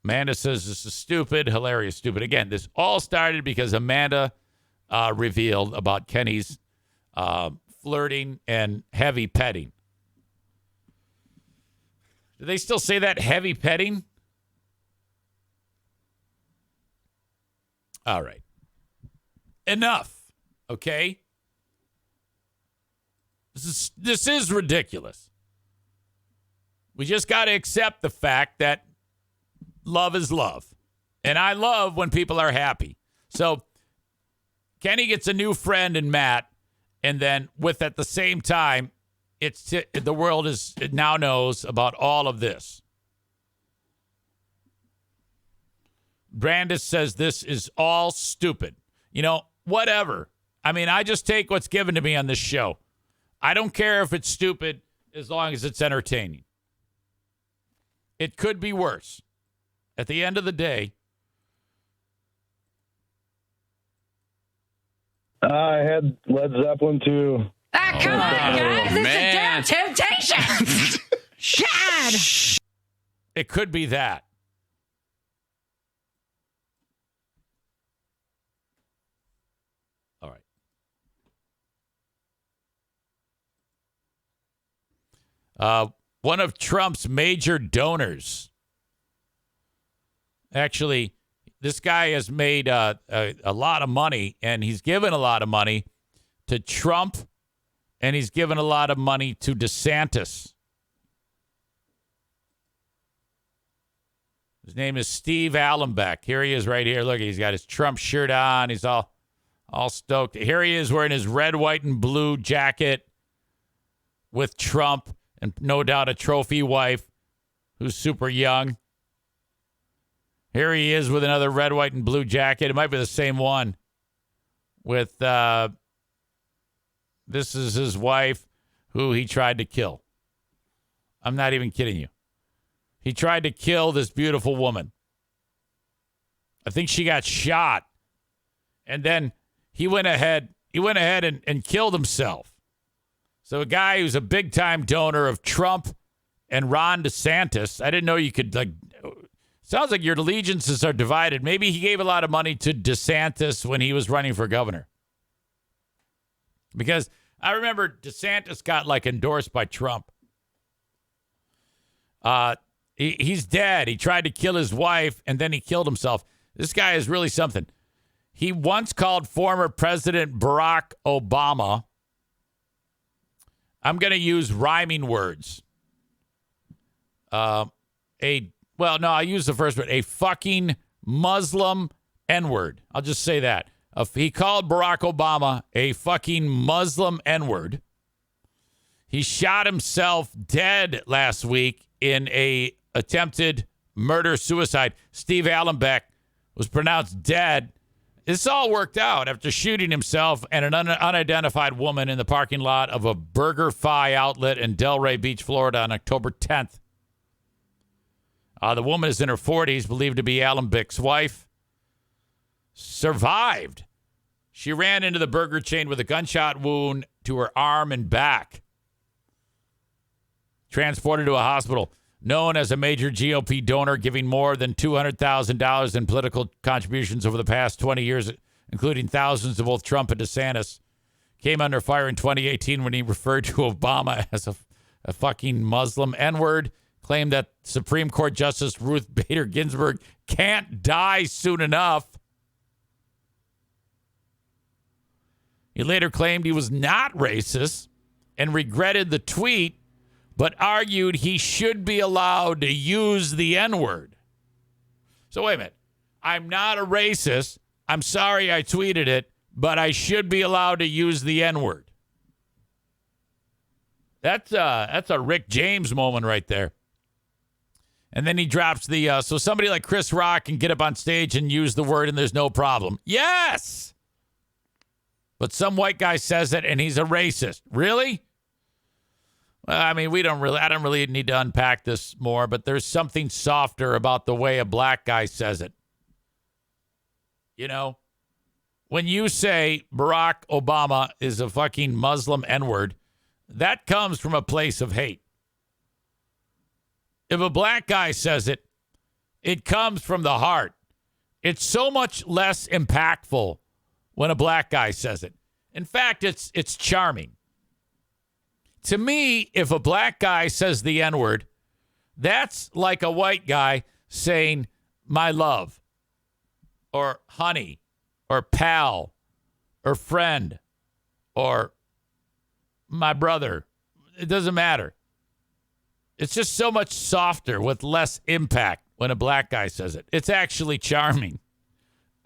Amanda says this is stupid, hilarious, stupid. Again, this all started because Amanda revealed about Kenney's flirting and heavy petting. Do they still say that, heavy petting? All right. Enough. Okay? This is ridiculous. We just got to accept the fact that love is love. And I love when people are happy. So Kenney gets a new friend in Matt, and then with at the same time, the world now knows about all of this. Brandis says this is all stupid. You know, whatever. I mean, I just take what's given to me on this show. I don't care if it's stupid as long as it's entertaining. It could be worse. At the end of the day, I had Led Zeppelin too. Come on, guys. It's a damn temptation. Shad. It could be that. All right. One of Trump's major donors. Actually, this guy has made a lot of money, and he's given a lot of money to Trump, and he's given a lot of money to DeSantis. His name is Steve Allenbeck. Here he is right here. Look, he's got his Trump shirt on. He's all stoked. Here he is wearing his red, white, and blue jacket with Trump and no doubt a trophy wife who's super young. Here he is with another red, white, and blue jacket. It might be the same one with, this is his wife who he tried to kill. I'm not even kidding you. He tried to kill this beautiful woman. I think she got shot. And then he went ahead and killed himself. So a guy who's a big-time donor of Trump and Ron DeSantis, I didn't know you could, sounds like your allegiances are divided. Maybe he gave a lot of money to DeSantis when he was running for governor. Because I remember DeSantis got, endorsed by Trump. He's dead. He tried to kill his wife, and then he killed himself. This guy is really something. He once called former President Barack Obama, I'm going to use rhyming words. I'll use the first word. A fucking Muslim N-word. I'll just say that. He called Barack Obama a fucking Muslim N-word. He shot himself dead last week in a attempted murder-suicide. Steve Allenbeck was pronounced dead. This all worked out after shooting himself and an unidentified woman in the parking lot of a BurgerFi outlet in Delray Beach, Florida on October 10th. The woman is in her 40s, believed to be Allenbeck's wife. Survived. She ran into the burger chain with a gunshot wound to her arm and back. Transported to a hospital. Known as a major GOP donor, giving more than $200,000 in political contributions over the past 20 years, including thousands to both Trump and DeSantis, came under fire in 2018 when he referred to Obama as a fucking Muslim N-word, claimed that Supreme Court Justice Ruth Bader Ginsburg can't die soon enough. He later claimed he was not racist and regretted the tweet, but argued he should be allowed to use the N-word. So wait a minute. I'm not a racist. I'm sorry I tweeted it, but I should be allowed to use the N-word. That's a Rick James moment right there. And then he drops the, so somebody like Chris Rock can get up on stage and use the word and there's no problem. Yes! But some white guy says it and he's a racist. Really? Well, I mean, I don't really need to unpack this more, but there's something softer about the way a black guy says it. You know? When you say Barack Obama is a fucking Muslim N-word, that comes from a place of hate. If a black guy says it, it comes from the heart. It's so much less impactful when a black guy says it. In fact, it's charming. To me, if a black guy says the N-word, that's like a white guy saying my love or honey or pal or friend or my brother. It doesn't matter. It's just so much softer with less impact when a black guy says it. It's actually charming.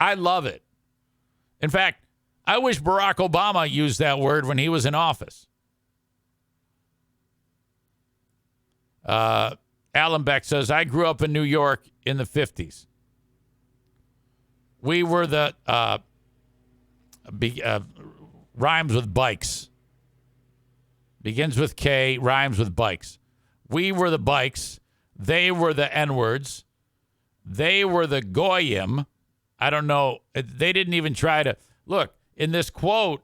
I love it. In fact, I wish Barack Obama used that word when he was in office. Alan Beck says, I grew up in New York in the 50s. We were the rhymes with bikes. Begins with K, rhymes with bikes. We were the bikes. They were the N-words. They were the Goyim. I don't know. They didn't even try to. Look, in this quote,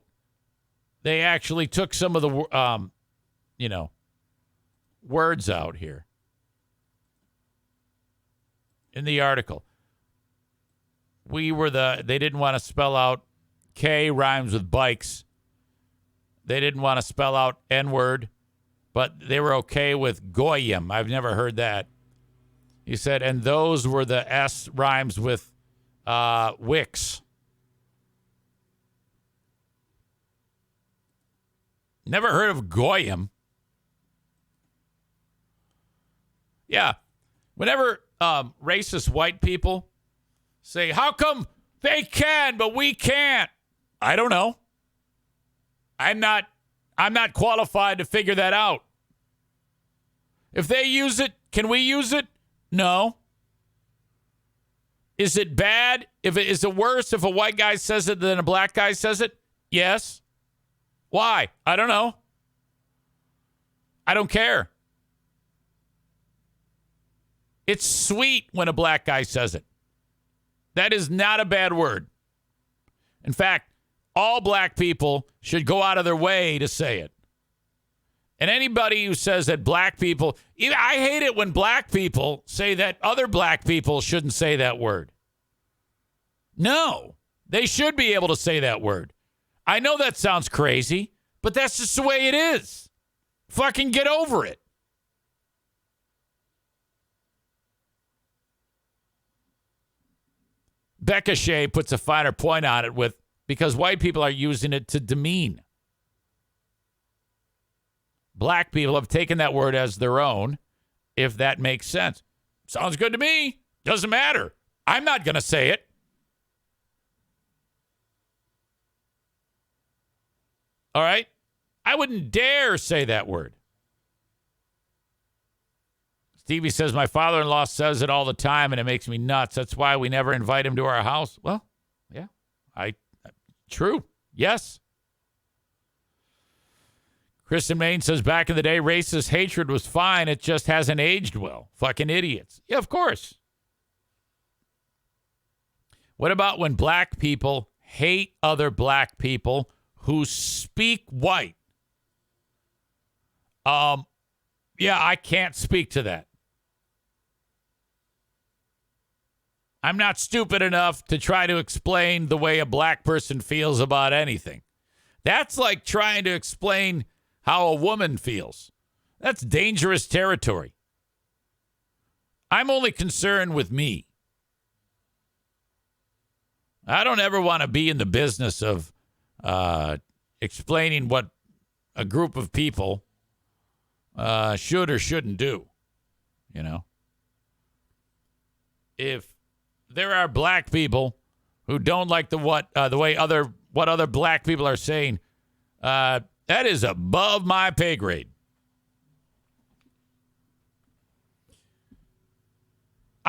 they actually took some of the, words out here in the article. They didn't want to spell out K rhymes with bikes. They didn't want to spell out N-word, but they were okay with Goyim. I've never heard that. He said, and those were the S rhymes with Wicks. Never heard of Goyim. Yeah. Whenever racist white people say, how come they can, but we can't? I don't know. I'm not qualified to figure that out. If they use it, can we use it? No. Is it bad? Is it worse if a white guy says it than a black guy says it? Yes. Why? I don't know. I don't care. It's sweet when a black guy says it. That is not a bad word. In fact, all black people should go out of their way to say it. And anybody who says that black people, I hate it when black people say that other black people shouldn't say that word. No, they should be able to say that word. I know that sounds crazy, but that's just the way it is. Fucking get over it. Becca Shea puts a finer point on it because white people are using it to demean. Black people have taken that word as their own, if that makes sense. Sounds good to me. Doesn't matter. I'm not going to say it. All right? I wouldn't dare say that word. Stevie says, my father-in-law says it all the time, and it makes me nuts. That's why we never invite him to our house. Well, yeah. True. Yes. Kristen Main says, back in the day, racist hatred was fine. It just hasn't aged well. Fucking idiots. Yeah, of course. What about when black people hate other black people who speak white? Yeah, I can't speak to that. I'm not stupid enough to try to explain the way a black person feels about anything. That's like trying to explain how a woman feels. That's dangerous territory. I'm only concerned with me. I don't ever want to be in the business of explaining what a group of people should or shouldn't do. You know, if there are black people who don't like the way other black people are saying, that is above my pay grade.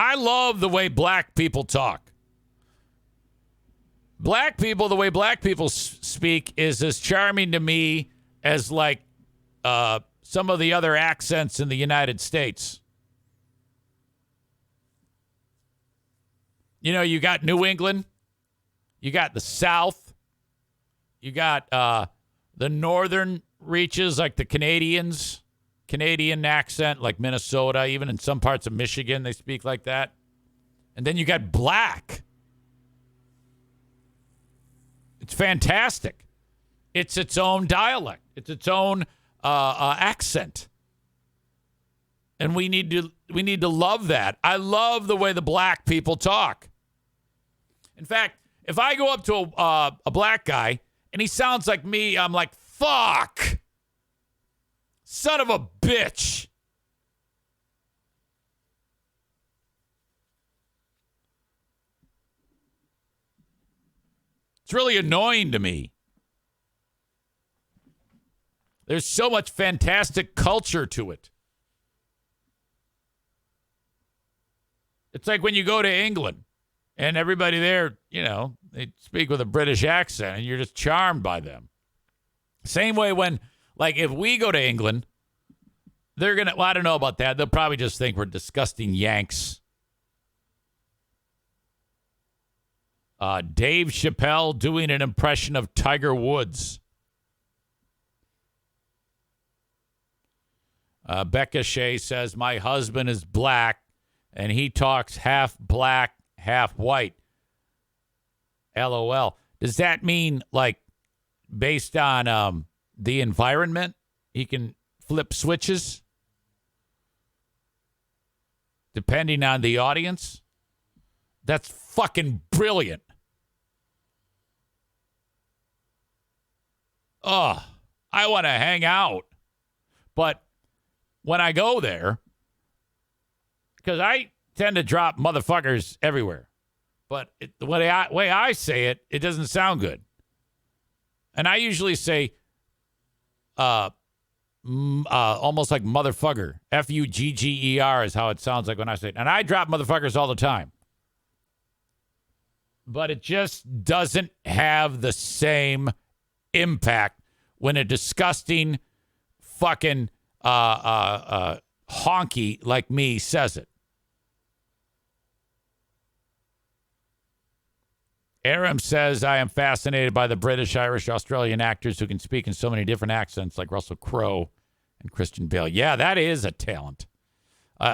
I love the way black people talk. Black people, the way black people speak is as charming to me as like some of the other accents in the United States. You know, you got New England, you got the South, you got the northern reaches like the Canadian accent, like Minnesota, even in some parts of Michigan, they speak like that. And then you got black. It's fantastic. It's its own dialect. It's its own accent. And we need to love that. I love the way the black people talk. In fact, if I go up to a black guy and he sounds like me, I'm like, fuck. Son of a bitch. It's really annoying to me. There's so much fantastic culture to it. It's like when you go to England and everybody there, you know, they speak with a British accent and you're just charmed by them. Same way when, like, if we go to England, they're going to, well, I don't know about that. They'll probably just think we're disgusting Yanks. Dave Chappelle doing an impression of Tiger Woods. Becca Shea says, my husband is black and he talks half black, half white. LOL. Does that mean, like, based on the environment, he can flip switches depending on the audience? That's fucking brilliant. Oh, I want to hang out. But when I go there, because I tend to drop motherfuckers everywhere, but the way I say it, it doesn't sound good. And I usually say almost like motherfucker. F-U-G-G-E-R is how it sounds like when I say it. And I drop motherfuckers all the time. But it just doesn't have the same impact when a disgusting fucking honky like me says it. Aram says, I am fascinated by the British, Irish, Australian actors who can speak in so many different accents like Russell Crowe and Christian Bale. Yeah, that is a talent.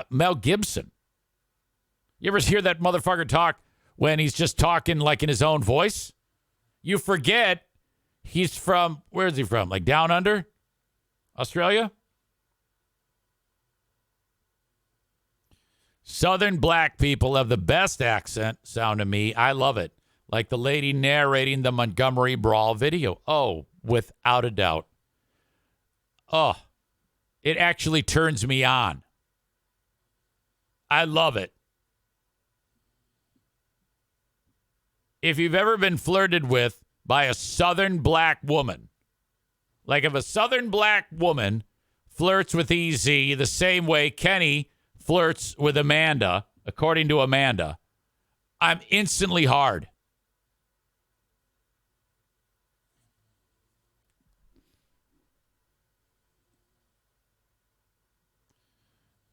Mel Gibson. You ever hear that motherfucker talk when he's just talking like in his own voice? You forget he's from, where is he from? Like down under? Australia? Southern black people have the best accent sound to me. I love it. Like the lady narrating the Montgomery Brawl video. Oh, without a doubt. Oh, it actually turns me on. I love it. If you've ever been flirted with by a Southern black woman, like if a Southern black woman flirts with EZ the same way Kenney flirts with Amanda, according to Amanda, I'm instantly hard.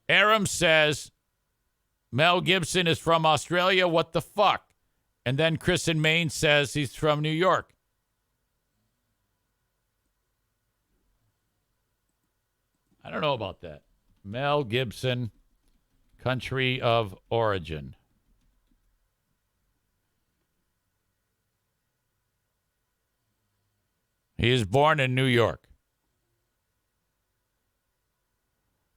Aram says, Mel Gibson is from Australia. What the fuck? And then Chris in Maine says he's from New York. I don't know about that. Mel Gibson, country of origin. He is born in New York.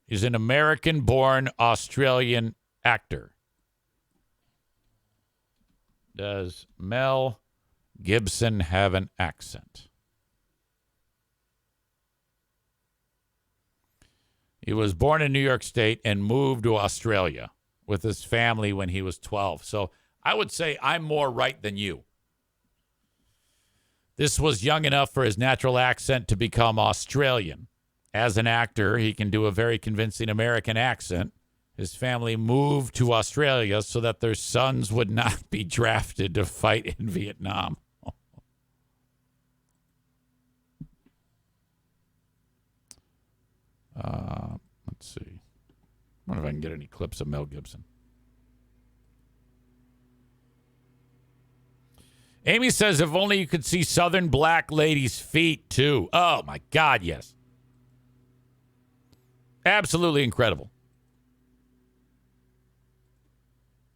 He's an American-born Australian actor. Does Mel Gibson have an accent? He was born in New York State and moved to Australia with his family when he was 12. So I would say I'm more right than you. This was young enough for his natural accent to become Australian. As an actor, he can do a very convincing American accent, his family moved to Australia so that their sons would not be drafted to fight in Vietnam. Let's see. I wonder if I can get any clips of Mel Gibson. Amy says, if only you could see Southern black ladies' feet, too. Oh, my God, yes. Absolutely incredible.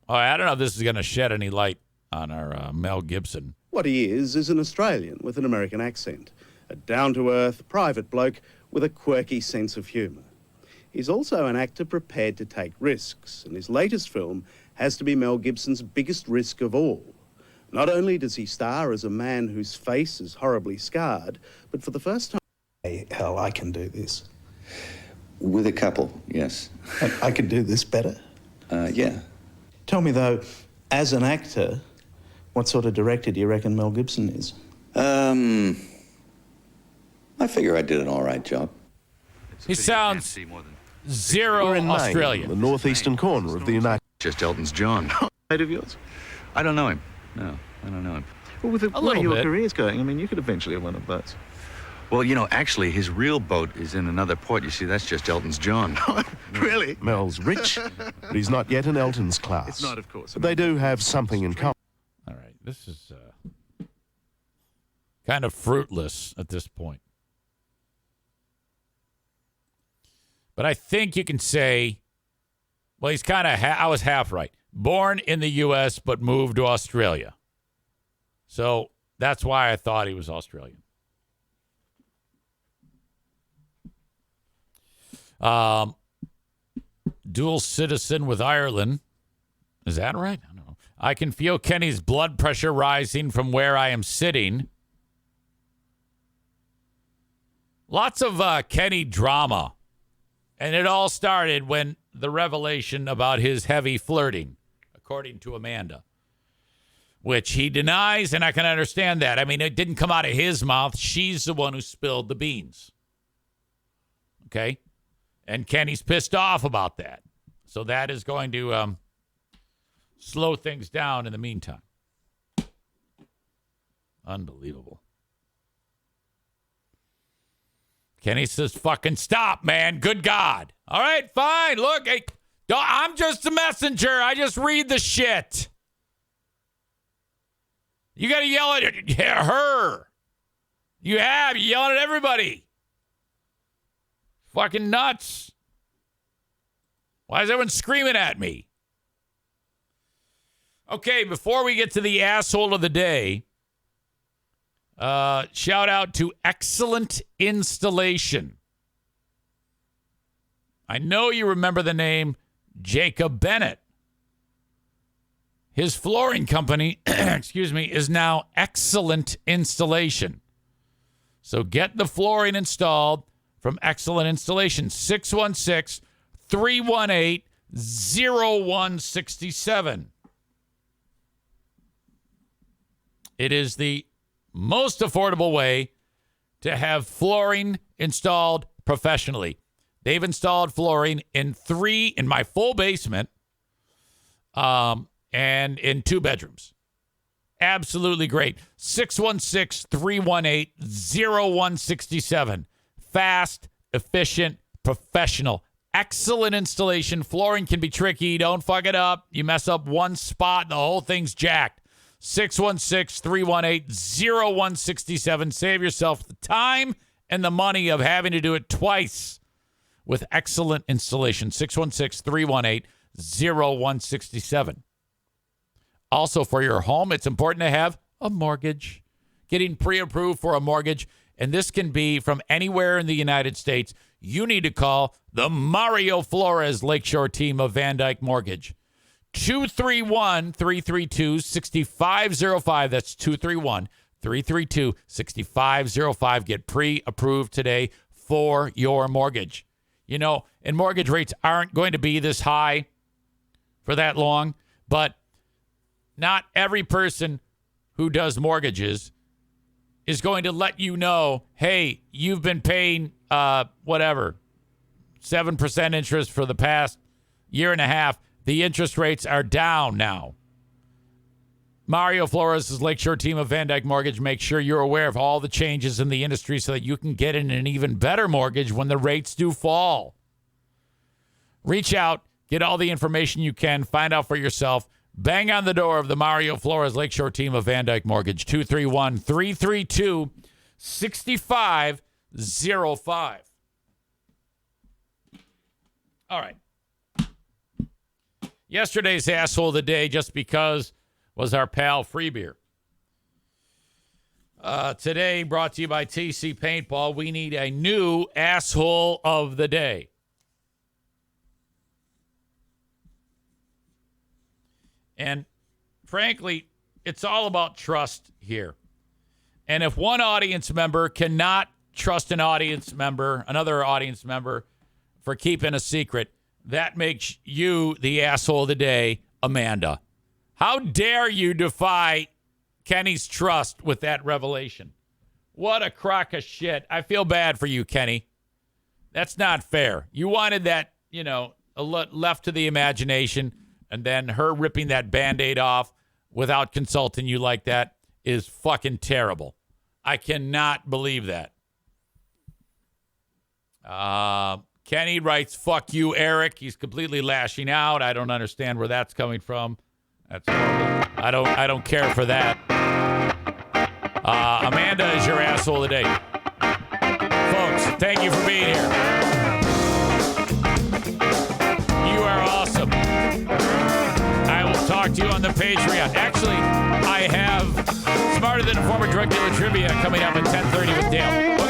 Oh, I don't know if this is going to shed any light on our Mel Gibson. What he is an Australian with an American accent. A down-to-earth, private bloke with a quirky sense of humour. He's also an actor prepared to take risks, and his latest film has to be Mel Gibson's biggest risk of all. Not only does he star as a man whose face is horribly scarred, but for the first time... Hey, hell, I can do this. With a couple, yes. I could do this better? Yeah. Tell me, though, as an actor, what sort of director do you reckon Mel Gibson is? I figure I did an all right job. He sounds zero Australian. The northeastern corner of the United... Just Elton's John. Mate of yours? I don't know him. No, I don't know him. Well, with the way little your bit. career's going, I mean, you could eventually have one of those. Well, you know, actually, his real boat is in another port. You see, that's just Elton's John. Really? Mel's rich, but he's not yet in Elton's class. It's not, of course. But they do have something in common. All right, this is kind of fruitless at this point. But I think you can say, well, he's kind of, I was half right. Born in the U.S., but moved to Australia. So that's why I thought he was Australian. Dual citizen with Ireland. Is that right? I don't know. I can feel Kenny's blood pressure rising from where I am sitting. Lots of Kenny drama. And it all started when the revelation about his heavy flirting, according to Amanda, which he denies, and I can understand that. I mean, it didn't come out of his mouth. She's the one who spilled the beans. Okay? And Kenny's pissed off about that. So that is going to slow things down in the meantime. Unbelievable. Kenny says, fucking stop, man. Good God. All right, fine. Look, I'm just a messenger. I just read the shit. You got to yell at her. You have. You're yelling at everybody. Fucking nuts. Why is everyone screaming at me? Okay, before we get to the asshole of the day, shout out to Excellent Installation. I know you remember the name Jacob Bennett. His flooring company, is now Excellent Installation. So get the flooring installed from Excellent Installation. 616-318-0167. It is the most affordable way to have flooring installed professionally. They've installed flooring in my full basement, and in 2 bedrooms. Absolutely great. 616-318-0167. Fast, efficient, professional. Excellent installation. Flooring can be tricky. Don't fuck it up. You mess up one spot, the whole thing's jacked. 616-318-0167. Save yourself the time and the money of having to do it twice with Excellent Installation. 616-318-0167. Also, for your home, it's important to have a mortgage. Getting pre-approved for a mortgage, and this can be from anywhere in the United States. You need to call the Mario Flores Lakeshore team of Van Dyke Mortgage. 231-332-6505. That's 231-332-6505. Get pre-approved today for your mortgage. You know, and mortgage rates aren't going to be this high for that long, but not every person who does mortgages is going to let you know, hey, you've been paying 7% interest for the past year and a half, the interest rates are down now. Mario Flores' Lakeshore team of Van Dyke Mortgage makes sure you're aware of all the changes in the industry so that you can get in an even better mortgage when the rates do fall. Reach out, get all the information you can, find out for yourself. Bang on the door of the Mario Flores Lakeshore team of Van Dyke Mortgage, 231-332-6505. All right. Yesterday's asshole of the day, just because, was our pal Free Beer. Today, brought to you by TC Paintball, we need a new asshole of the day. And frankly, it's all about trust here. And if one audience member cannot trust another audience member, for keeping a secret, that makes you the asshole of the day, Amanda. How dare you defy Kenny's trust with that revelation? What a crock of shit. I feel bad for you, Kenney. That's not fair. You wanted that, left to the imagination, and then her ripping that Band-Aid off without consulting you like that is fucking terrible. I cannot believe that. Kenney writes, "Fuck you, Eric." He's completely lashing out. I don't understand where that's coming from. That's horrible. I don't care for that. Amanda is your asshole of the day. Folks, thank you for being here. You are awesome. I will talk to you on the Patreon. Actually, I have Smarter Than a Former Drug Dealer trivia coming up at 10:30 with Dale.